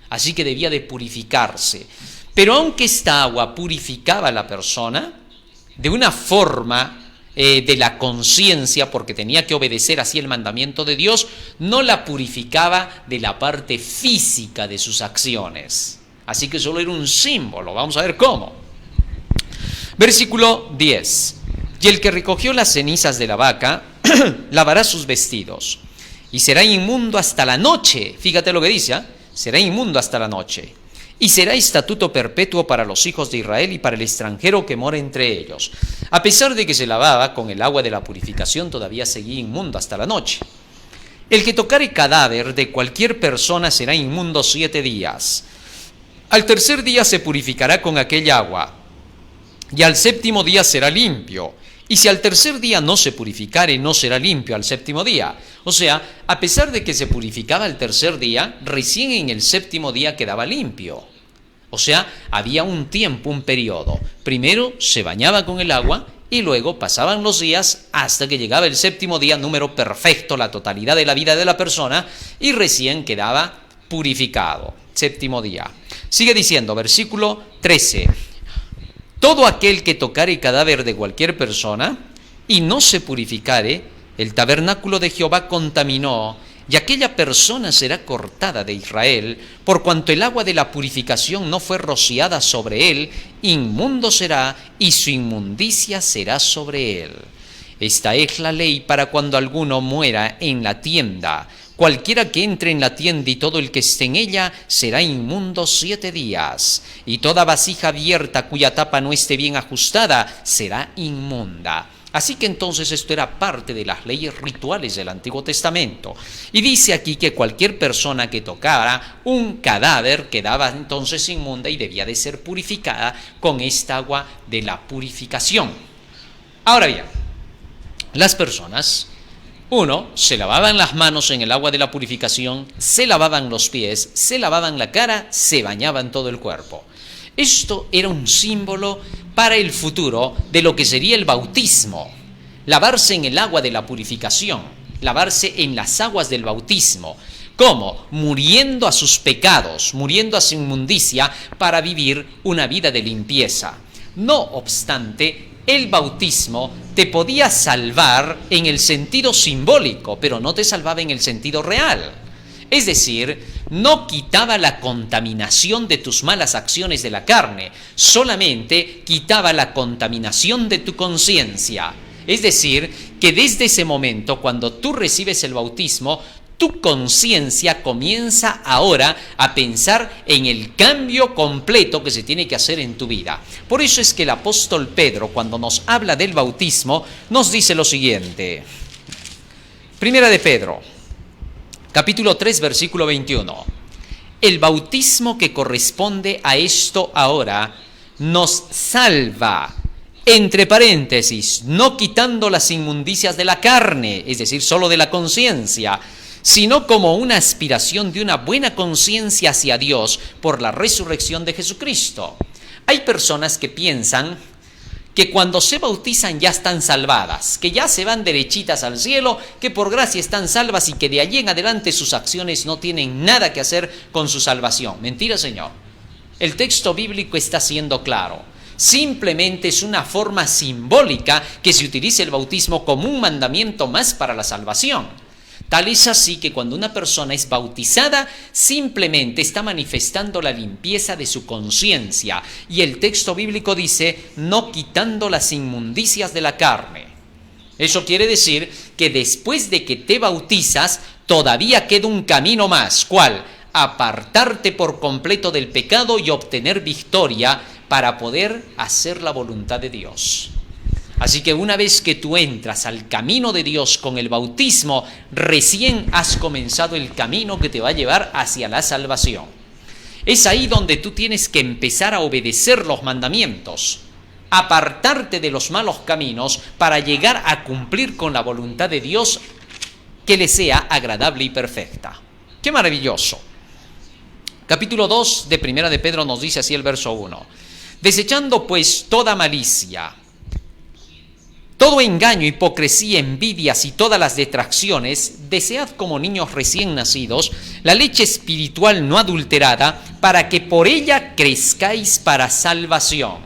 Así que debía de purificarse. Pero aunque esta agua purificaba a la persona de una forma de la conciencia, porque tenía que obedecer así el mandamiento de Dios, no la purificaba de la parte física de sus acciones. Así que solo era un símbolo. Vamos a ver cómo. Versículo 10. Y el que recogió las cenizas de la vaca lavará sus vestidos y será inmundo hasta la noche. Fíjate lo que dice, será inmundo hasta la noche. Y será estatuto perpetuo para los hijos de Israel y para el extranjero que mora entre ellos. A pesar de que se lavaba con el agua de la purificación, todavía seguía inmundo hasta la noche. El que tocare cadáver de cualquier persona será inmundo 7 días. Al tercer día se purificará con aquella agua, y al séptimo día será limpio. Y si al tercer día no se purificare, no será limpio al séptimo día. O sea, a pesar de que se purificaba el tercer día, recién en el séptimo día quedaba limpio. O sea, había un tiempo, un periodo. Primero se bañaba con el agua y luego pasaban los días hasta que llegaba el séptimo día, número perfecto, la totalidad de la vida de la persona, y recién quedaba purificado. Séptimo día. Sigue diciendo, versículo 13. Todo aquel que tocare cadáver de cualquier persona y no se purificare, el tabernáculo de Jehová contaminó, y aquella persona será cortada de Israel, por cuanto el agua de la purificación no fue rociada sobre él, inmundo será, y su inmundicia será sobre él. Esta es la ley para cuando alguno muera en la tienda. Cualquiera que entre en la tienda y todo el que esté en ella será inmundo 7 días. Y toda vasija abierta cuya tapa no esté bien ajustada será inmunda. Así que entonces esto era parte de las leyes rituales del Antiguo Testamento. Y dice aquí que cualquier persona que tocara un cadáver quedaba entonces inmunda y debía de ser purificada con esta agua de la purificación. Ahora bien, las personas, se lavaban las manos en el agua de la purificación, se lavaban los pies, se lavaban la cara, se bañaban todo el cuerpo. Esto era un símbolo para el futuro de lo que sería el bautismo. Lavarse en el agua de la purificación, lavarse en las aguas del bautismo. ¿Cómo? Muriendo a sus pecados, muriendo a su inmundicia para vivir una vida de limpieza. No obstante, el bautismo te podía salvar en el sentido simbólico, pero no te salvaba en el sentido real. Es decir, no quitaba la contaminación de tus malas acciones de la carne, solamente quitaba la contaminación de tu conciencia. Es decir, que desde ese momento, cuando tú recibes el bautismo, tu conciencia comienza ahora a pensar en el cambio completo que se tiene que hacer en tu vida. Por eso es que el apóstol Pedro, cuando nos habla del bautismo, nos dice lo siguiente. Primera de Pedro, capítulo 3, versículo 21. El bautismo que corresponde a esto ahora nos salva, entre paréntesis, no quitando las inmundicias de la carne, es decir, solo de la conciencia, sino como una aspiración de una buena conciencia hacia Dios por la resurrección de Jesucristo. Hay personas que piensan que cuando se bautizan ya están salvadas, que ya se van derechitas al cielo, que por gracia están salvas y que de allí en adelante sus acciones no tienen nada que hacer con su salvación. Mentira, Señor. El texto bíblico está siendo claro. Simplemente es una forma simbólica que se utiliza el bautismo como un mandamiento más para la salvación. Tal es así que cuando una persona es bautizada, simplemente está manifestando la limpieza de su conciencia. Y el texto bíblico dice, no quitando las inmundicias de la carne. Eso quiere decir que después de que te bautizas, todavía queda un camino más. ¿Cuál? Apartarte por completo del pecado y obtener victoria para poder hacer la voluntad de Dios. Así que una vez que tú entras al camino de Dios con el bautismo, recién has comenzado el camino que te va a llevar hacia la salvación. Es ahí donde tú tienes que empezar a obedecer los mandamientos, apartarte de los malos caminos para llegar a cumplir con la voluntad de Dios que le sea agradable y perfecta. ¡Qué maravilloso! Capítulo 2 de Primera de Pedro nos dice así el verso 1. Desechando pues toda malicia, todo engaño, hipocresía, envidias y todas las detracciones, desead como niños recién nacidos la leche espiritual no adulterada, para que por ella crezcáis para salvación.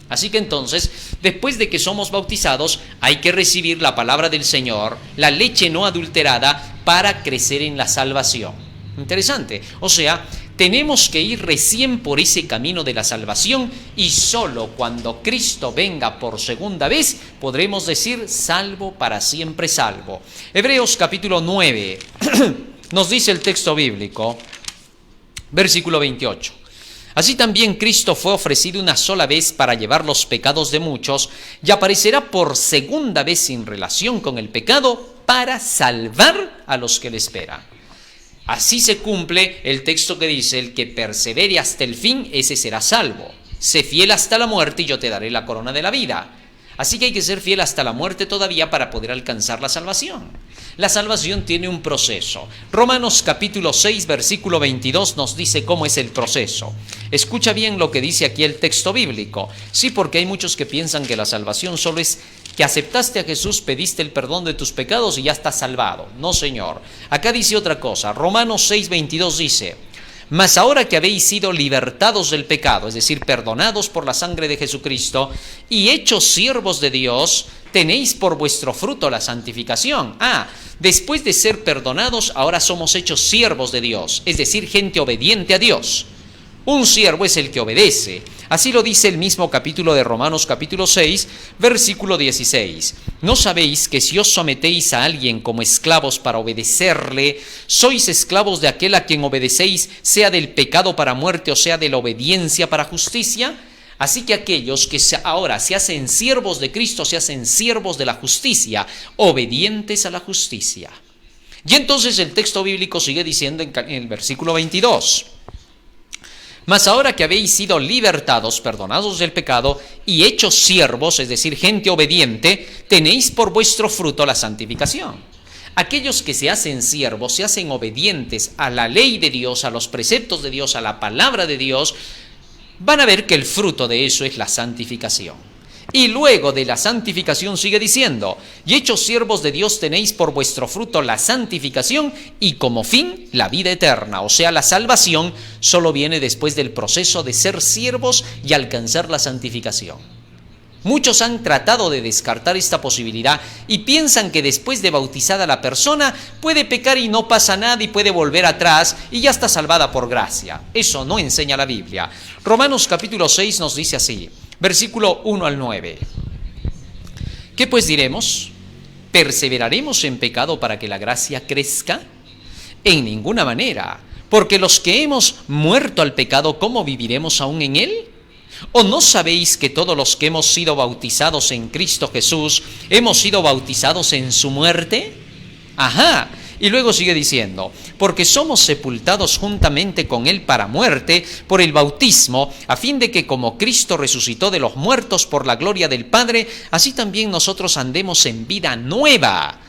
Así que entonces, después de que somos bautizados, hay que recibir la palabra del Señor, la leche no adulterada, para crecer en la salvación. Interesante. O sea, tenemos que ir recién por ese camino de la salvación y solo cuando Cristo venga por segunda vez podremos decir salvo para siempre salvo. Hebreos capítulo 9 nos dice el texto bíblico, versículo 28. Así también Cristo fue ofrecido una sola vez para llevar los pecados de muchos y aparecerá por segunda vez sin relación con el pecado para salvar a los que le esperan. Así se cumple el texto que dice, el que persevere hasta el fin, ese será salvo. Sé fiel hasta la muerte y yo te daré la corona de la vida. Así que hay que ser fiel hasta la muerte todavía para poder alcanzar la salvación. La salvación tiene un proceso. Romanos capítulo 6, versículo 22 nos dice cómo es el proceso. Escucha bien lo que dice aquí el texto bíblico. Sí, porque hay muchos que piensan que la salvación solo es que aceptaste a Jesús, pediste el perdón de tus pecados y ya estás salvado. No, Señor. Acá dice otra cosa. Romanos 6, 22 dice, mas ahora que habéis sido libertados del pecado, es decir, perdonados por la sangre de Jesucristo y hechos siervos de Dios, tenéis por vuestro fruto la santificación. Después de ser perdonados, ahora somos hechos siervos de Dios, es decir, gente obediente a Dios. Un siervo es el que obedece. Así lo dice el mismo capítulo de Romanos capítulo 6, versículo 16. ¿No sabéis que si os sometéis a alguien como esclavos para obedecerle, sois esclavos de aquel a quien obedecéis, sea del pecado para muerte o sea de la obediencia para justicia? Así que aquellos que ahora se hacen siervos de Cristo, se hacen siervos de la justicia, obedientes a la justicia. Y entonces el texto bíblico sigue diciendo en el versículo 22. Mas ahora que habéis sido libertados, perdonados del pecado y hechos siervos, es decir, gente obediente, tenéis por vuestro fruto la santificación. Aquellos que se hacen siervos, se hacen obedientes a la ley de Dios, a los preceptos de Dios, a la palabra de Dios, van a ver que el fruto de eso es la santificación. Y luego de la santificación sigue diciendo, y hechos siervos de Dios tenéis por vuestro fruto la santificación y como fin la vida eterna. O sea, la salvación solo viene después del proceso de ser siervos y alcanzar la santificación. Muchos han tratado de descartar esta posibilidad y piensan que después de bautizada la persona puede pecar y no pasa nada y puede volver atrás y ya está salvada por gracia. Eso no enseña la Biblia. Romanos capítulo 6 nos dice así, versículo 1 al 9. ¿Qué pues diremos? ¿Perseveraremos en pecado para que la gracia crezca? En ninguna manera, porque los que hemos muerto al pecado, ¿cómo viviremos aún en él? ¿O no sabéis que todos los que hemos sido bautizados en Cristo Jesús, hemos sido bautizados en su muerte? Ajá. Y luego sigue diciendo, porque somos sepultados juntamente con él para muerte por el bautismo, a fin de que como Cristo resucitó de los muertos por la gloria del Padre, así también nosotros andemos en vida nueva.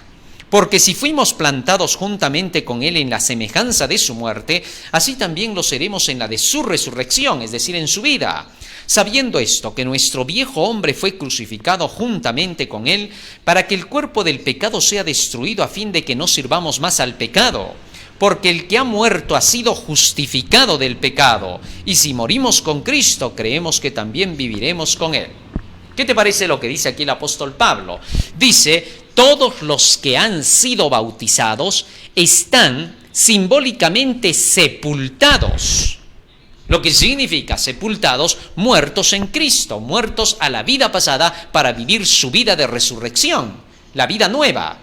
Porque si fuimos plantados juntamente con él en la semejanza de su muerte, así también lo seremos en la de su resurrección, es decir, en su vida. Sabiendo esto, que nuestro viejo hombre fue crucificado juntamente con él, para que el cuerpo del pecado sea destruido a fin de que no sirvamos más al pecado. Porque el que ha muerto ha sido justificado del pecado, y si morimos con Cristo, creemos que también viviremos con él. ¿Qué te parece lo que dice aquí el apóstol Pablo? Dice, todos los que han sido bautizados están simbólicamente sepultados. Lo que significa sepultados, muertos en Cristo, muertos a la vida pasada para vivir su vida de resurrección, la vida nueva.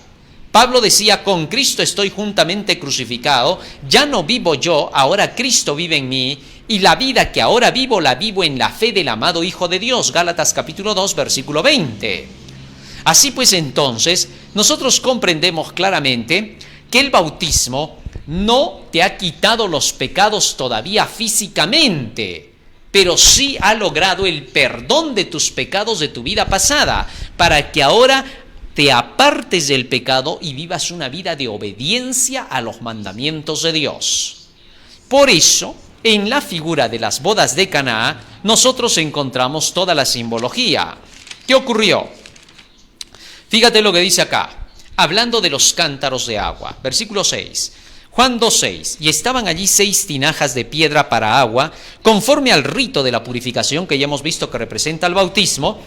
Pablo decía, con Cristo estoy juntamente crucificado, ya no vivo yo, ahora Cristo vive en mí, y la vida que ahora vivo, la vivo en la fe del amado Hijo de Dios. Gálatas capítulo 2, versículo 20. Así pues entonces, nosotros comprendemos claramente que el bautismo no te ha quitado los pecados todavía físicamente, pero sí ha logrado el perdón de tus pecados de tu vida pasada, para que ahora te apartes del pecado y vivas una vida de obediencia a los mandamientos de Dios. Por eso, en la figura de las bodas de Caná, nosotros encontramos toda la simbología. ¿Qué ocurrió? Fíjate lo que dice acá, hablando de los cántaros de agua. Versículo 6. Juan 2:6, y estaban allí 6 tinajas de piedra para agua, conforme al rito de la purificación que ya hemos visto que representa el bautismo,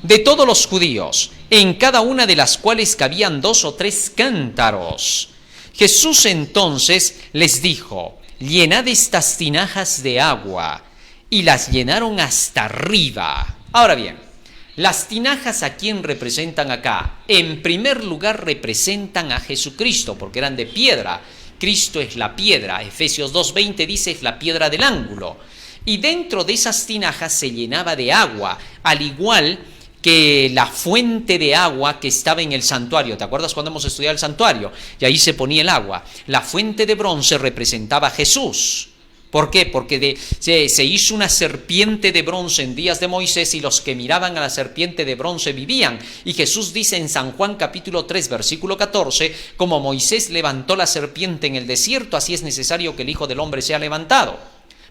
de todos los judíos, en cada una de las cuales cabían 2 o 3 cántaros. Jesús entonces les dijo, llenad estas tinajas de agua, y las llenaron hasta arriba. Ahora bien, las tinajas, ¿a quién representan acá? En primer lugar representan a Jesucristo, porque eran de piedra. Cristo es la piedra, Efesios 2:20 dice es la piedra del ángulo. Y dentro de esas tinajas se llenaba de agua, al igual que la fuente de agua que estaba en el santuario. ¿Te acuerdas cuando hemos estudiado el santuario? Y ahí se ponía el agua. La fuente de bronce representaba a Jesús. ¿Por qué? Porque se hizo una serpiente de bronce en días de Moisés y los que miraban a la serpiente de bronce vivían. Y Jesús dice en San Juan capítulo 3 versículo 14, como Moisés levantó la serpiente en el desierto, así es necesario que el Hijo del Hombre sea levantado,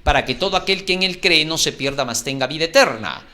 para que todo aquel que en él cree no se pierda, mas tenga vida eterna.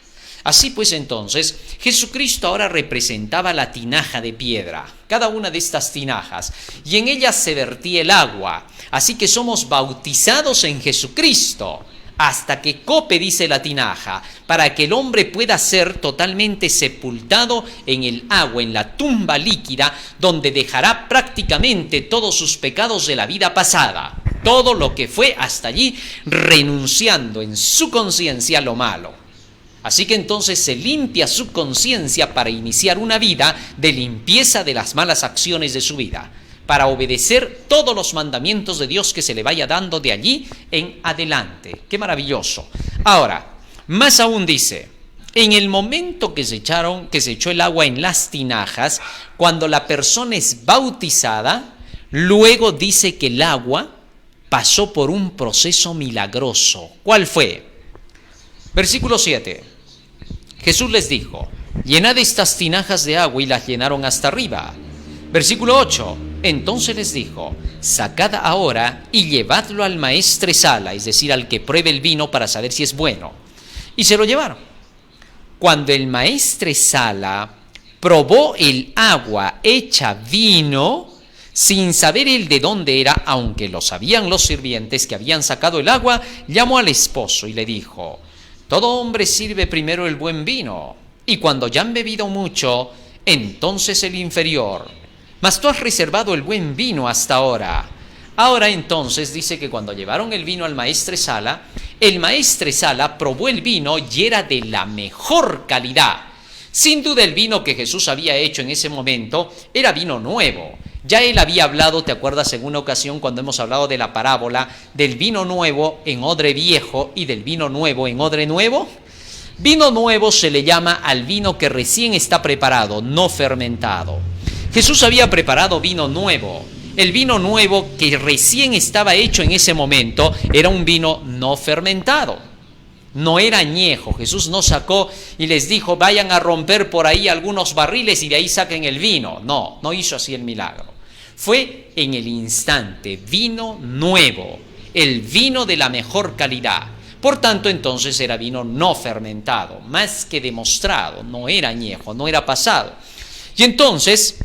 Así pues entonces, Jesucristo ahora representaba la tinaja de piedra, cada una de estas tinajas, y en ellas se vertía el agua. Así que somos bautizados en Jesucristo, hasta que cope, dice la tinaja, para que el hombre pueda ser totalmente sepultado en el agua, en la tumba líquida, donde dejará prácticamente todos sus pecados de la vida pasada. todo lo que fue hasta allí, renunciando en su conciencia a lo malo. Así que entonces se limpia su conciencia para iniciar una vida de limpieza de las malas acciones de su vida, para obedecer todos los mandamientos de Dios que se le vaya dando de allí en adelante. ¡Qué maravilloso! Ahora, más aún dice, en el momento que se echó el agua en las tinajas, cuando la persona es bautizada, luego dice que el agua pasó por un proceso milagroso. ¿Cuál fue? Versículo 7. Jesús les dijo, llenad estas tinajas de agua, y las llenaron hasta arriba. Versículo 8. Entonces les dijo, sacad ahora y llevadlo al maestresala, es decir, al que pruebe el vino para saber si es bueno. Y se lo llevaron. Cuando el maestresala probó el agua hecha vino, sin saber él de dónde era, aunque lo sabían los sirvientes que habían sacado el agua, llamó al esposo y le dijo, todo hombre sirve primero el buen vino, y cuando ya han bebido mucho, entonces el inferior. Mas tú has reservado el buen vino hasta ahora. Ahora entonces dice que cuando llevaron el vino al maestresala, el maestresala probó el vino y era de la mejor calidad. Sin duda el vino que Jesús había hecho en ese momento era vino nuevo. Ya él había hablado, ¿te acuerdas en una ocasión cuando hemos hablado de la parábola del vino nuevo en odre viejo y del vino nuevo en odre nuevo? Vino nuevo se le llama al vino que recién está preparado, no fermentado. Jesús había preparado vino nuevo. El vino nuevo que recién estaba hecho en ese momento era un vino no fermentado. No era añejo. Jesús no sacó y les dijo, vayan a romper por ahí algunos barriles y de ahí saquen el vino. No, no hizo así el milagro. Fue en el instante, vino nuevo, el vino de la mejor calidad. Por tanto, entonces era vino no fermentado, más que demostrado, no era añejo, no era pasado. Y entonces,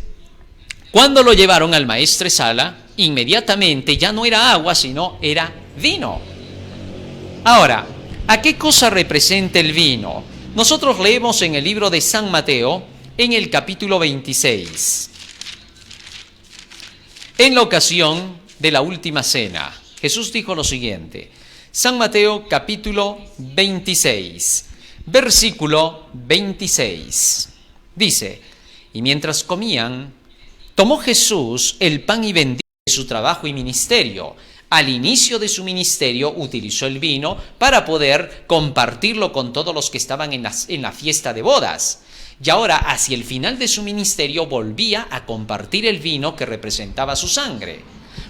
cuando lo llevaron al maestresala, inmediatamente ya no era agua, sino era vino. Ahora, ¿a qué cosa representa el vino? Nosotros leemos en el libro de San Mateo, en el capítulo 26. En la ocasión de la última cena, Jesús dijo lo siguiente. San Mateo, capítulo 26, versículo 26. Dice, y mientras comían, tomó Jesús el pan y bendijo su trabajo y ministerio. Al inicio de su ministerio utilizó el vino para poder compartirlo con todos los que estaban en la fiesta de bodas. Y ahora, hacia el final de su ministerio, volvía a compartir el vino que representaba su sangre.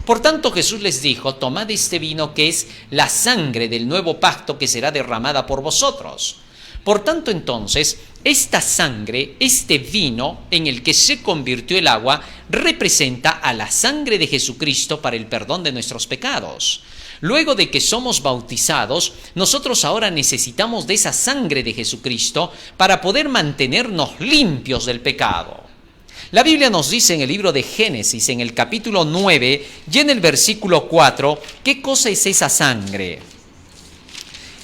Por tanto, Jesús les dijo, tomad este vino que es la sangre del nuevo pacto que será derramada por vosotros. Por tanto, entonces, esta sangre, este vino en el que se convirtió el agua, representa a la sangre de Jesucristo para el perdón de nuestros pecados. Luego de que somos bautizados, nosotros ahora necesitamos de esa sangre de Jesucristo para poder mantenernos limpios del pecado. La Biblia nos dice en el libro de Génesis, en el capítulo 9 y en el versículo 4, ¿qué cosa es esa sangre?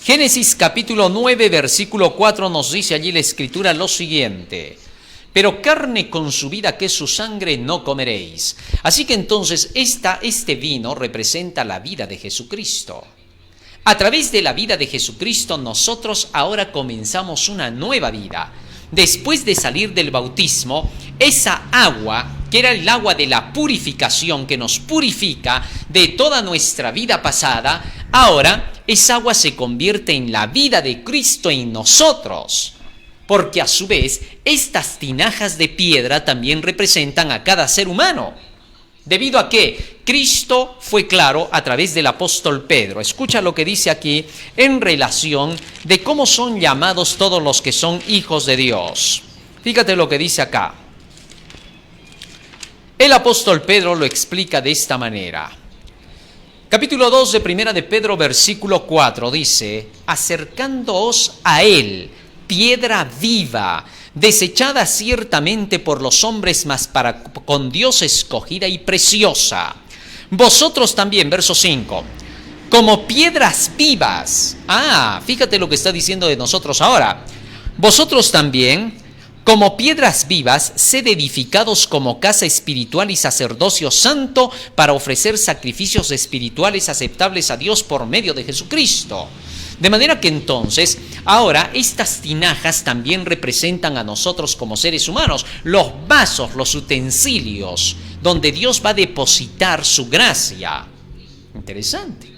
Génesis capítulo 9, versículo 4 nos dice allí la Escritura lo siguiente. Pero carne con su vida que es su sangre no comeréis. Así que entonces este vino representa la vida de Jesucristo. A través de la vida de Jesucristo nosotros ahora comenzamos una nueva vida. Después de salir del bautismo, esa agua, que era el agua de la purificación que nos purifica de toda nuestra vida pasada, ahora esa agua se convierte en la vida de Cristo en nosotros. Porque a su vez, estas tinajas de piedra también representan a cada ser humano. Debido a que Cristo fue claro a través del apóstol Pedro. Escucha lo que dice aquí en relación de cómo son llamados todos los que son hijos de Dios. Fíjate lo que dice acá. El apóstol Pedro lo explica de esta manera. Capítulo 2 de Primera de Pedro, versículo 4 dice, acercándoos a él, piedra viva, desechada ciertamente por los hombres, mas con Dios escogida y preciosa. Vosotros también, verso 5, como piedras vivas. Fíjate lo que está diciendo de nosotros ahora. Vosotros también, Como piedras vivas, sed edificados como casa espiritual y sacerdocio santo para ofrecer sacrificios espirituales aceptables a Dios por medio de Jesucristo. De manera que entonces, ahora estas tinajas también representan a nosotros como seres humanos, los vasos, los utensilios, donde Dios va a depositar su gracia. Interesante.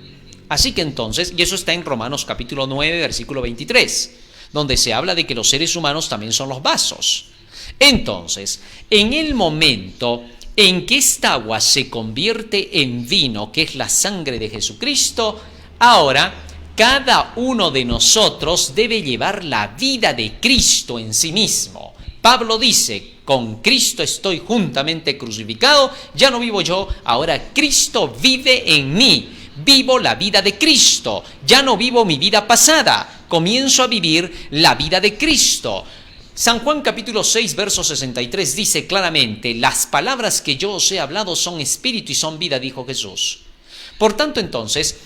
Así que entonces, y eso está en Romanos capítulo 9, versículo 23, donde se habla de que los seres humanos también son los vasos. Entonces, en el momento en que esta agua se convierte en vino, que es la sangre de Jesucristo, ahora cada uno de nosotros debe llevar la vida de Cristo en sí mismo. Pablo dice, con Cristo estoy juntamente crucificado, ya no vivo yo, ahora Cristo vive en mí. Vivo la vida de Cristo, ya no vivo mi vida pasada, comienzo a vivir la vida de Cristo. San Juan capítulo 6, verso 63 dice claramente, las palabras que yo os he hablado son espíritu y son vida, dijo Jesús. Por tanto, entonces,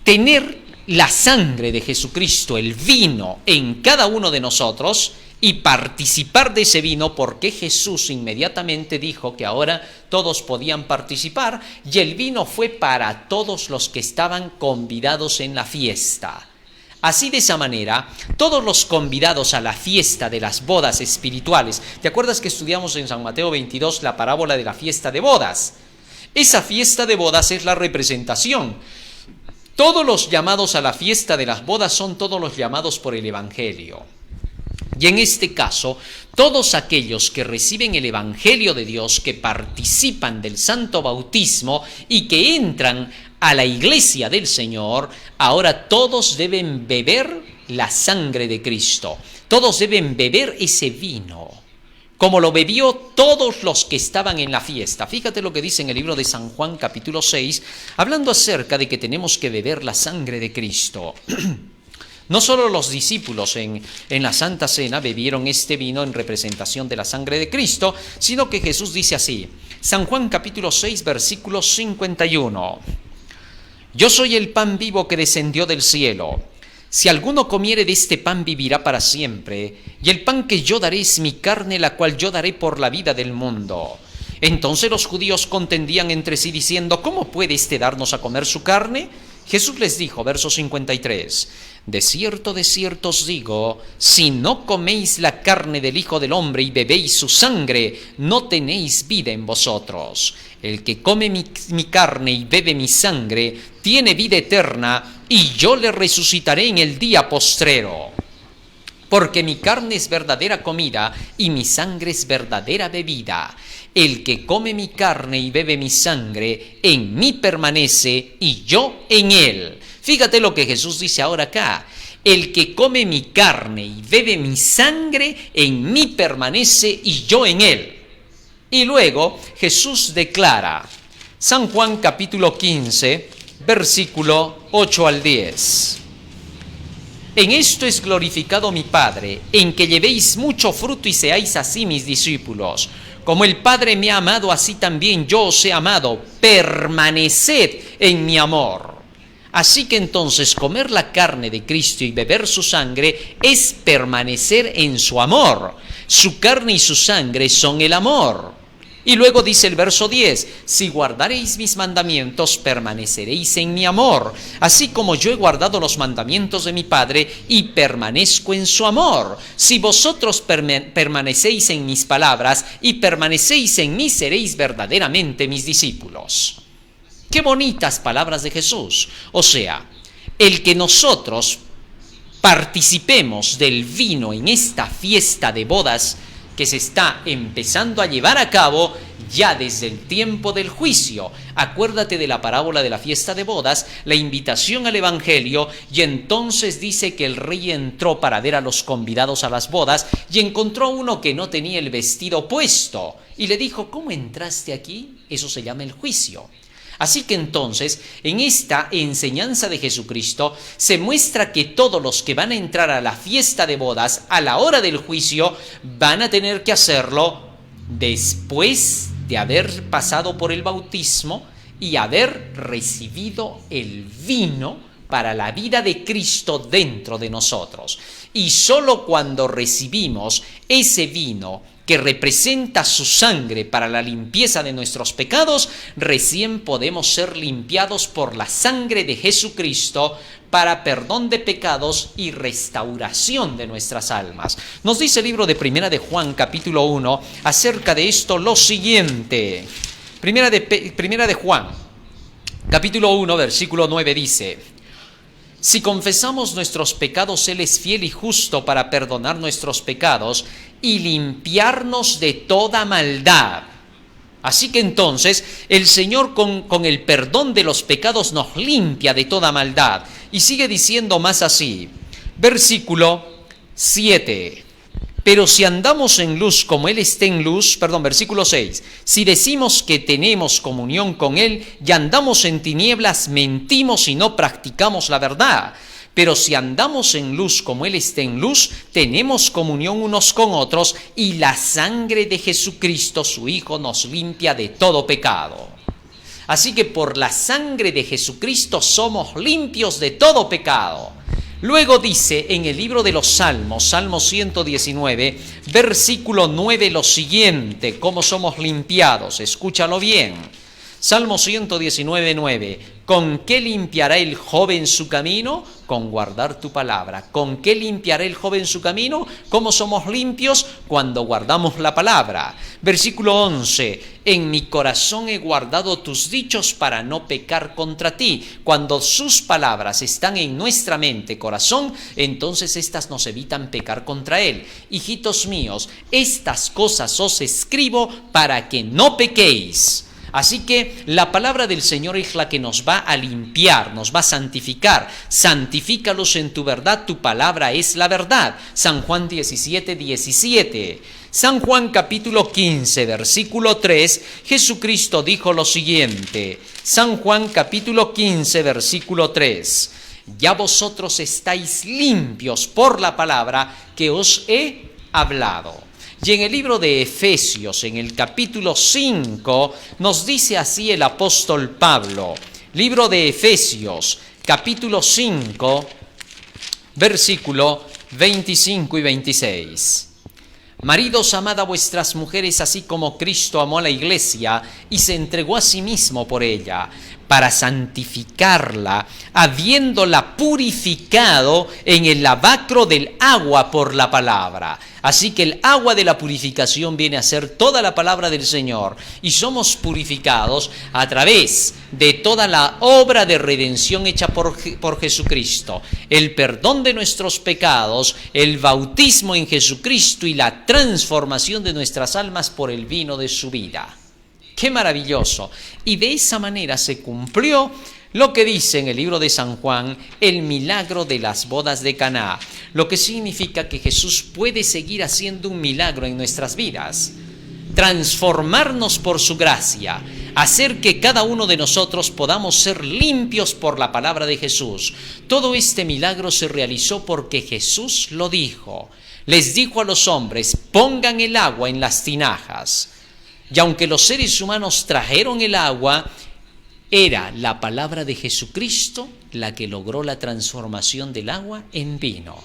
tener la sangre de Jesucristo, el vino, en cada uno de nosotros y participar de ese vino, porque Jesús inmediatamente dijo que ahora todos podían participar, y el vino fue para todos los que estaban convidados en la fiesta. Así, de esa manera, todos los convidados a la fiesta de las bodas espirituales, ¿te acuerdas que estudiamos en San Mateo 22 la parábola de la fiesta de bodas? Esa fiesta de bodas es la representación. Todos los llamados a la fiesta de las bodas son todos los llamados por el Evangelio. Y en este caso, todos aquellos que reciben el Evangelio de Dios, que participan del santo bautismo y que entran a la iglesia del Señor, ahora todos deben beber la sangre de Cristo. Todos deben beber ese vino, como lo bebió todos los que estaban en la fiesta. Fíjate lo que dice en el libro de San Juan capítulo 6, hablando acerca de que tenemos que beber la sangre de Cristo. No solo los discípulos en la Santa Cena bebieron este vino en representación de la sangre de Cristo, sino que Jesús dice así, San Juan capítulo 6, versículo 51, yo soy el pan vivo que descendió del cielo. Si alguno comiere de este pan vivirá para siempre, y el pan que yo daré es mi carne, la cual yo daré por la vida del mundo. Entonces los judíos contendían entre sí diciendo, ¿cómo puede éste darnos a comer su carne? Jesús les dijo, verso 53, de cierto os digo, si no coméis la carne del Hijo del Hombre y bebéis su sangre, no tenéis vida en vosotros. El que come mi carne y bebe mi sangre, tiene vida eterna, y yo le resucitaré en el día postrero. Porque mi carne es verdadera comida, y mi sangre es verdadera bebida. El que come mi carne y bebe mi sangre, en mí permanece, y yo en él. Fíjate lo que Jesús dice ahora acá. El que come mi carne y bebe mi sangre, en mí permanece, y yo en él. Y luego Jesús declara, San Juan capítulo 15, versículo 8 al 10. En esto es glorificado mi Padre, en que llevéis mucho fruto y seáis así mis discípulos. Como el Padre me ha amado, así también yo os he amado. Permaneced en mi amor. Así que entonces comer la carne de Cristo y beber su sangre es permanecer en su amor. Su carne y su sangre son el amor. Y luego dice el verso 10, si guardaréis mis mandamientos, permaneceréis en mi amor, así como yo he guardado los mandamientos de mi Padre y permanezco en su amor. Si vosotros permanecéis en mis palabras y permanecéis en mí, seréis verdaderamente mis discípulos. Qué bonitas palabras de Jesús. O sea, el que nosotros participemos del vino en esta fiesta de bodas que se está empezando a llevar a cabo ya desde el tiempo del juicio. Acuérdate de la parábola de la fiesta de bodas, la invitación al Evangelio, y entonces dice que el rey entró para ver a los convidados a las bodas y encontró uno que no tenía el vestido puesto y le dijo, ¿cómo entraste aquí? Eso se llama el juicio. Así que entonces, en esta enseñanza de Jesucristo, se muestra que todos los que van a entrar a la fiesta de bodas, a la hora del juicio, van a tener que hacerlo después de haber pasado por el bautismo y haber recibido el vino para la vida de Cristo dentro de nosotros. Y solo cuando recibimos ese vino que representa su sangre para la limpieza de nuestros pecados, recién podemos ser limpiados por la sangre de Jesucristo para perdón de pecados y restauración de nuestras almas. Nos dice el libro de Primera de Juan, capítulo 1, acerca de esto lo siguiente. Primera de Juan, capítulo 1, versículo 9 dice: si confesamos nuestros pecados, Él es fiel y justo para perdonar nuestros pecados y limpiarnos de toda maldad. Así que entonces el Señor con el perdón de los pecados nos limpia de toda maldad. Y sigue diciendo más así, versículo 7. Pero si andamos en luz como Él está en luz, versículo 6, si decimos que tenemos comunión con Él y andamos en tinieblas, mentimos y no practicamos la verdad. Pero si andamos en luz como Él está en luz, tenemos comunión unos con otros y la sangre de Jesucristo, su Hijo, nos limpia de todo pecado. Así que por la sangre de Jesucristo somos limpios de todo pecado. Luego dice en el libro de los Salmos, Salmo 119, versículo 9, lo siguiente: ¿cómo somos limpiados? Escúchalo bien. Salmo 119, 9. ¿Con qué limpiará el joven su camino? Con guardar tu palabra. ¿Con qué limpiará el joven su camino? ¿Cómo somos limpios? Cuando guardamos la palabra. Versículo 11. En mi corazón he guardado tus dichos para no pecar contra ti. Cuando sus palabras están en nuestra mente, corazón, entonces estas nos evitan pecar contra Él. Hijitos míos, estas cosas os escribo para que no pequéis. Así que la palabra del Señor es la que nos va a limpiar, nos va a santificar. Santifícalos en tu verdad, tu palabra es la verdad. San Juan 17, 17. San Juan capítulo 15, versículo 3, Jesucristo dijo lo siguiente. San Juan capítulo 15, versículo 3. Ya vosotros estáis limpios por la palabra que os he hablado. Y en el libro de Efesios, en el capítulo 5, nos dice así el apóstol Pablo. Libro de Efesios, capítulo 5, versículo 25 y 26. Maridos, amad a vuestras mujeres así como Cristo amó a la iglesia y se entregó a sí mismo por ella, para santificarla, habiéndola purificado en el lavacro del agua por la palabra. Así que el agua de la purificación viene a ser toda la palabra del Señor, y somos purificados a través de toda la obra de redención hecha por Jesucristo, el perdón de nuestros pecados, el bautismo en Jesucristo y la transformación de nuestras almas por el vino de su vida. ¡Qué maravilloso! Y de esa manera se cumplió lo que dice en el libro de San Juan, el milagro de las bodas de Caná, lo que significa que Jesús puede seguir haciendo un milagro en nuestras vidas, transformarnos por su gracia, hacer que cada uno de nosotros podamos ser limpios por la palabra de Jesús. Todo este milagro se realizó porque Jesús lo dijo. Les dijo a los hombres: pongan el agua en las tinajas. Y aunque los seres humanos trajeron el agua, era la palabra de Jesucristo la que logró la transformación del agua en vino.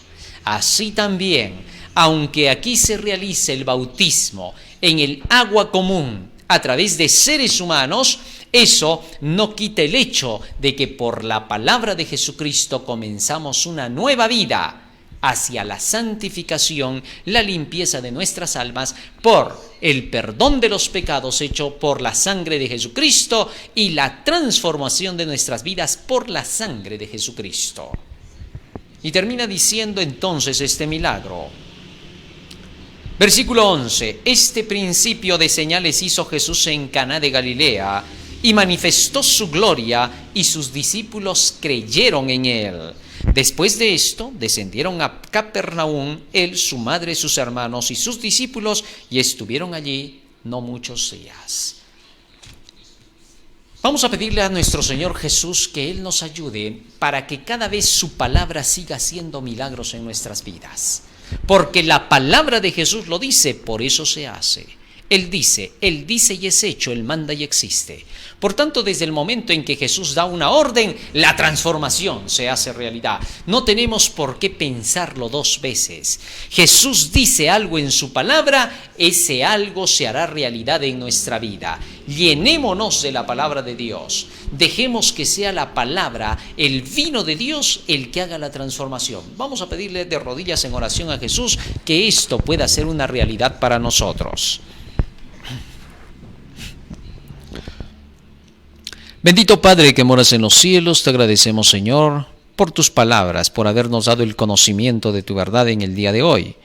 Así también, aunque aquí se realice el bautismo en el agua común a través de seres humanos, eso no quita el hecho de que por la palabra de Jesucristo comenzamos una nueva vida hacia la santificación, la limpieza de nuestras almas por el perdón de los pecados hecho por la sangre de Jesucristo y la transformación de nuestras vidas por la sangre de Jesucristo. Y termina diciendo entonces este milagro. Versículo 11. Este principio de señales hizo Jesús en Caná de Galilea y manifestó su gloria, y sus discípulos creyeron en él. Después de esto, descendieron a Capernaum, él, su madre, sus hermanos y sus discípulos, y estuvieron allí no muchos días. Vamos a pedirle a nuestro Señor Jesús que Él nos ayude para que cada vez su palabra siga haciendo milagros en nuestras vidas. Porque la palabra de Jesús lo dice, por eso se hace. Él dice y es hecho, Él manda y existe. Por tanto, desde el momento en que Jesús da una orden, la transformación se hace realidad. No tenemos por qué pensarlo dos veces. Jesús dice algo en su palabra, ese algo se hará realidad en nuestra vida. Llenémonos de la palabra de Dios. Dejemos que sea la palabra, el vino de Dios, el que haga la transformación. Vamos a pedirle de rodillas en oración a Jesús que esto pueda ser una realidad para nosotros. Bendito Padre que moras en los cielos, te agradecemos, Señor, por tus palabras, por habernos dado el conocimiento de tu verdad en el día de hoy.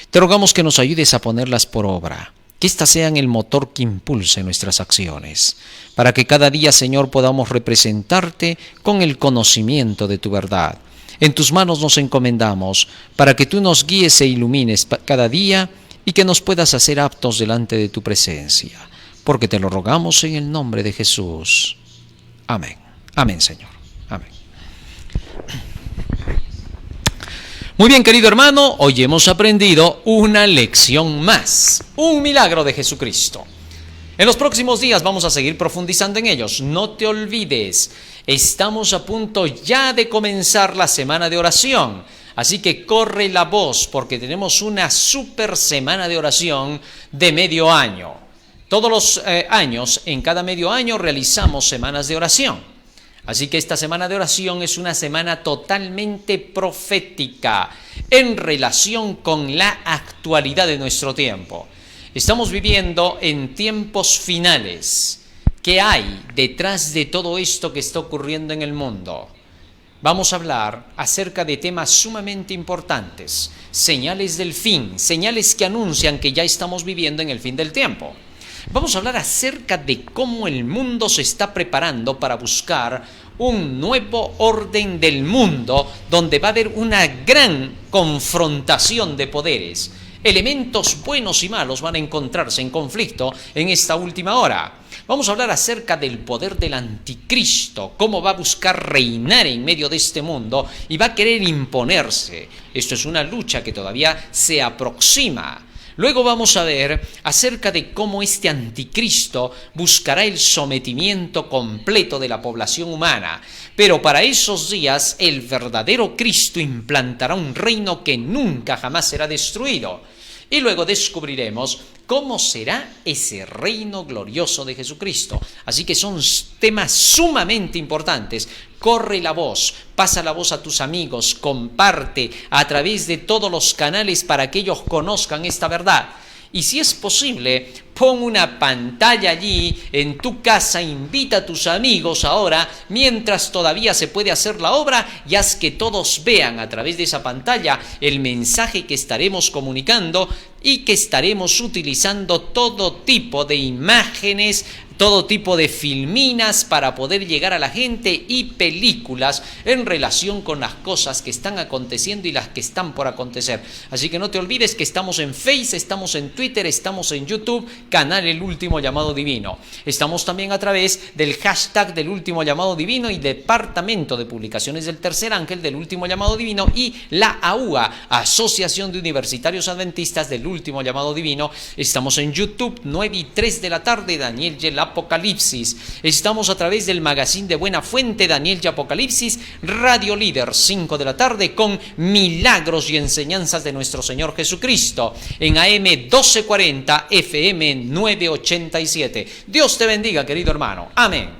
Te rogamos que nos ayudes a ponerlas por obra, que éstas sean el motor que impulse nuestras acciones, para que cada día, Señor, podamos representarte con el conocimiento de tu verdad. En tus manos nos encomendamos, para que tú nos guíes e ilumines cada día y que nos puedas hacer aptos delante de tu presencia, porque te lo rogamos en el nombre de Jesús. Amén. Amén, Señor. Amén. Muy bien, querido hermano, hoy hemos aprendido una lección más, un milagro de Jesucristo. En los próximos días vamos a seguir profundizando en ellos. No te olvides, estamos a punto ya de comenzar la semana de oración. Así que corre la voz porque tenemos una super semana de oración de medio año. Todos los años, en cada medio año, realizamos semanas de oración. Así que esta semana de oración es una semana totalmente profética en relación con la actualidad de nuestro tiempo. Estamos viviendo en tiempos finales. ¿Qué hay detrás de todo esto que está ocurriendo en el mundo? Vamos a hablar acerca de temas sumamente importantes, señales del fin, señales que anuncian que ya estamos viviendo en el fin del tiempo. Vamos a hablar acerca de cómo el mundo se está preparando para buscar un nuevo orden del mundo donde va a haber una gran confrontación de poderes. Elementos buenos y malos van a encontrarse en conflicto en esta última hora. Vamos a hablar acerca del poder del anticristo, cómo va a buscar reinar en medio de este mundo y va a querer imponerse. Esto es una lucha que todavía se aproxima. Luego vamos a ver acerca de cómo este anticristo buscará el sometimiento completo de la población humana. Pero para esos días el verdadero Cristo implantará un reino que nunca jamás será destruido. Y luego descubriremos cómo será ese reino glorioso de Jesucristo. Así que son temas sumamente importantes. Corre la voz, pasa la voz a tus amigos, comparte a través de todos los canales para que ellos conozcan esta verdad. Y si es posible, pon una pantalla allí en tu casa, invita a tus amigos ahora, mientras todavía se puede hacer la obra, y haz que todos vean a través de esa pantalla el mensaje que estaremos comunicando y que estaremos utilizando todo tipo de imágenes, todo tipo de filminas para poder llegar a la gente y películas en relación con las cosas que están aconteciendo y las que están por acontecer. Así que no te olvides que estamos en Face, estamos en Twitter, estamos en YouTube, canal El Último Llamado Divino. Estamos también a través del hashtag del Último Llamado Divino y Departamento de Publicaciones del Tercer Ángel del Último Llamado Divino y la AUA, Asociación de Universitarios Adventistas del Último Llamado Divino. Estamos en YouTube, 9:03 de la tarde, Daniel y el Apocalipsis. Estamos a través del magazine de Buena Fuente, Daniel y Apocalipsis, Radio Líder, 5 de la tarde, con milagros y enseñanzas de nuestro Señor Jesucristo, en AM 1240, FM 987. Dios te bendiga, querido hermano. Amén.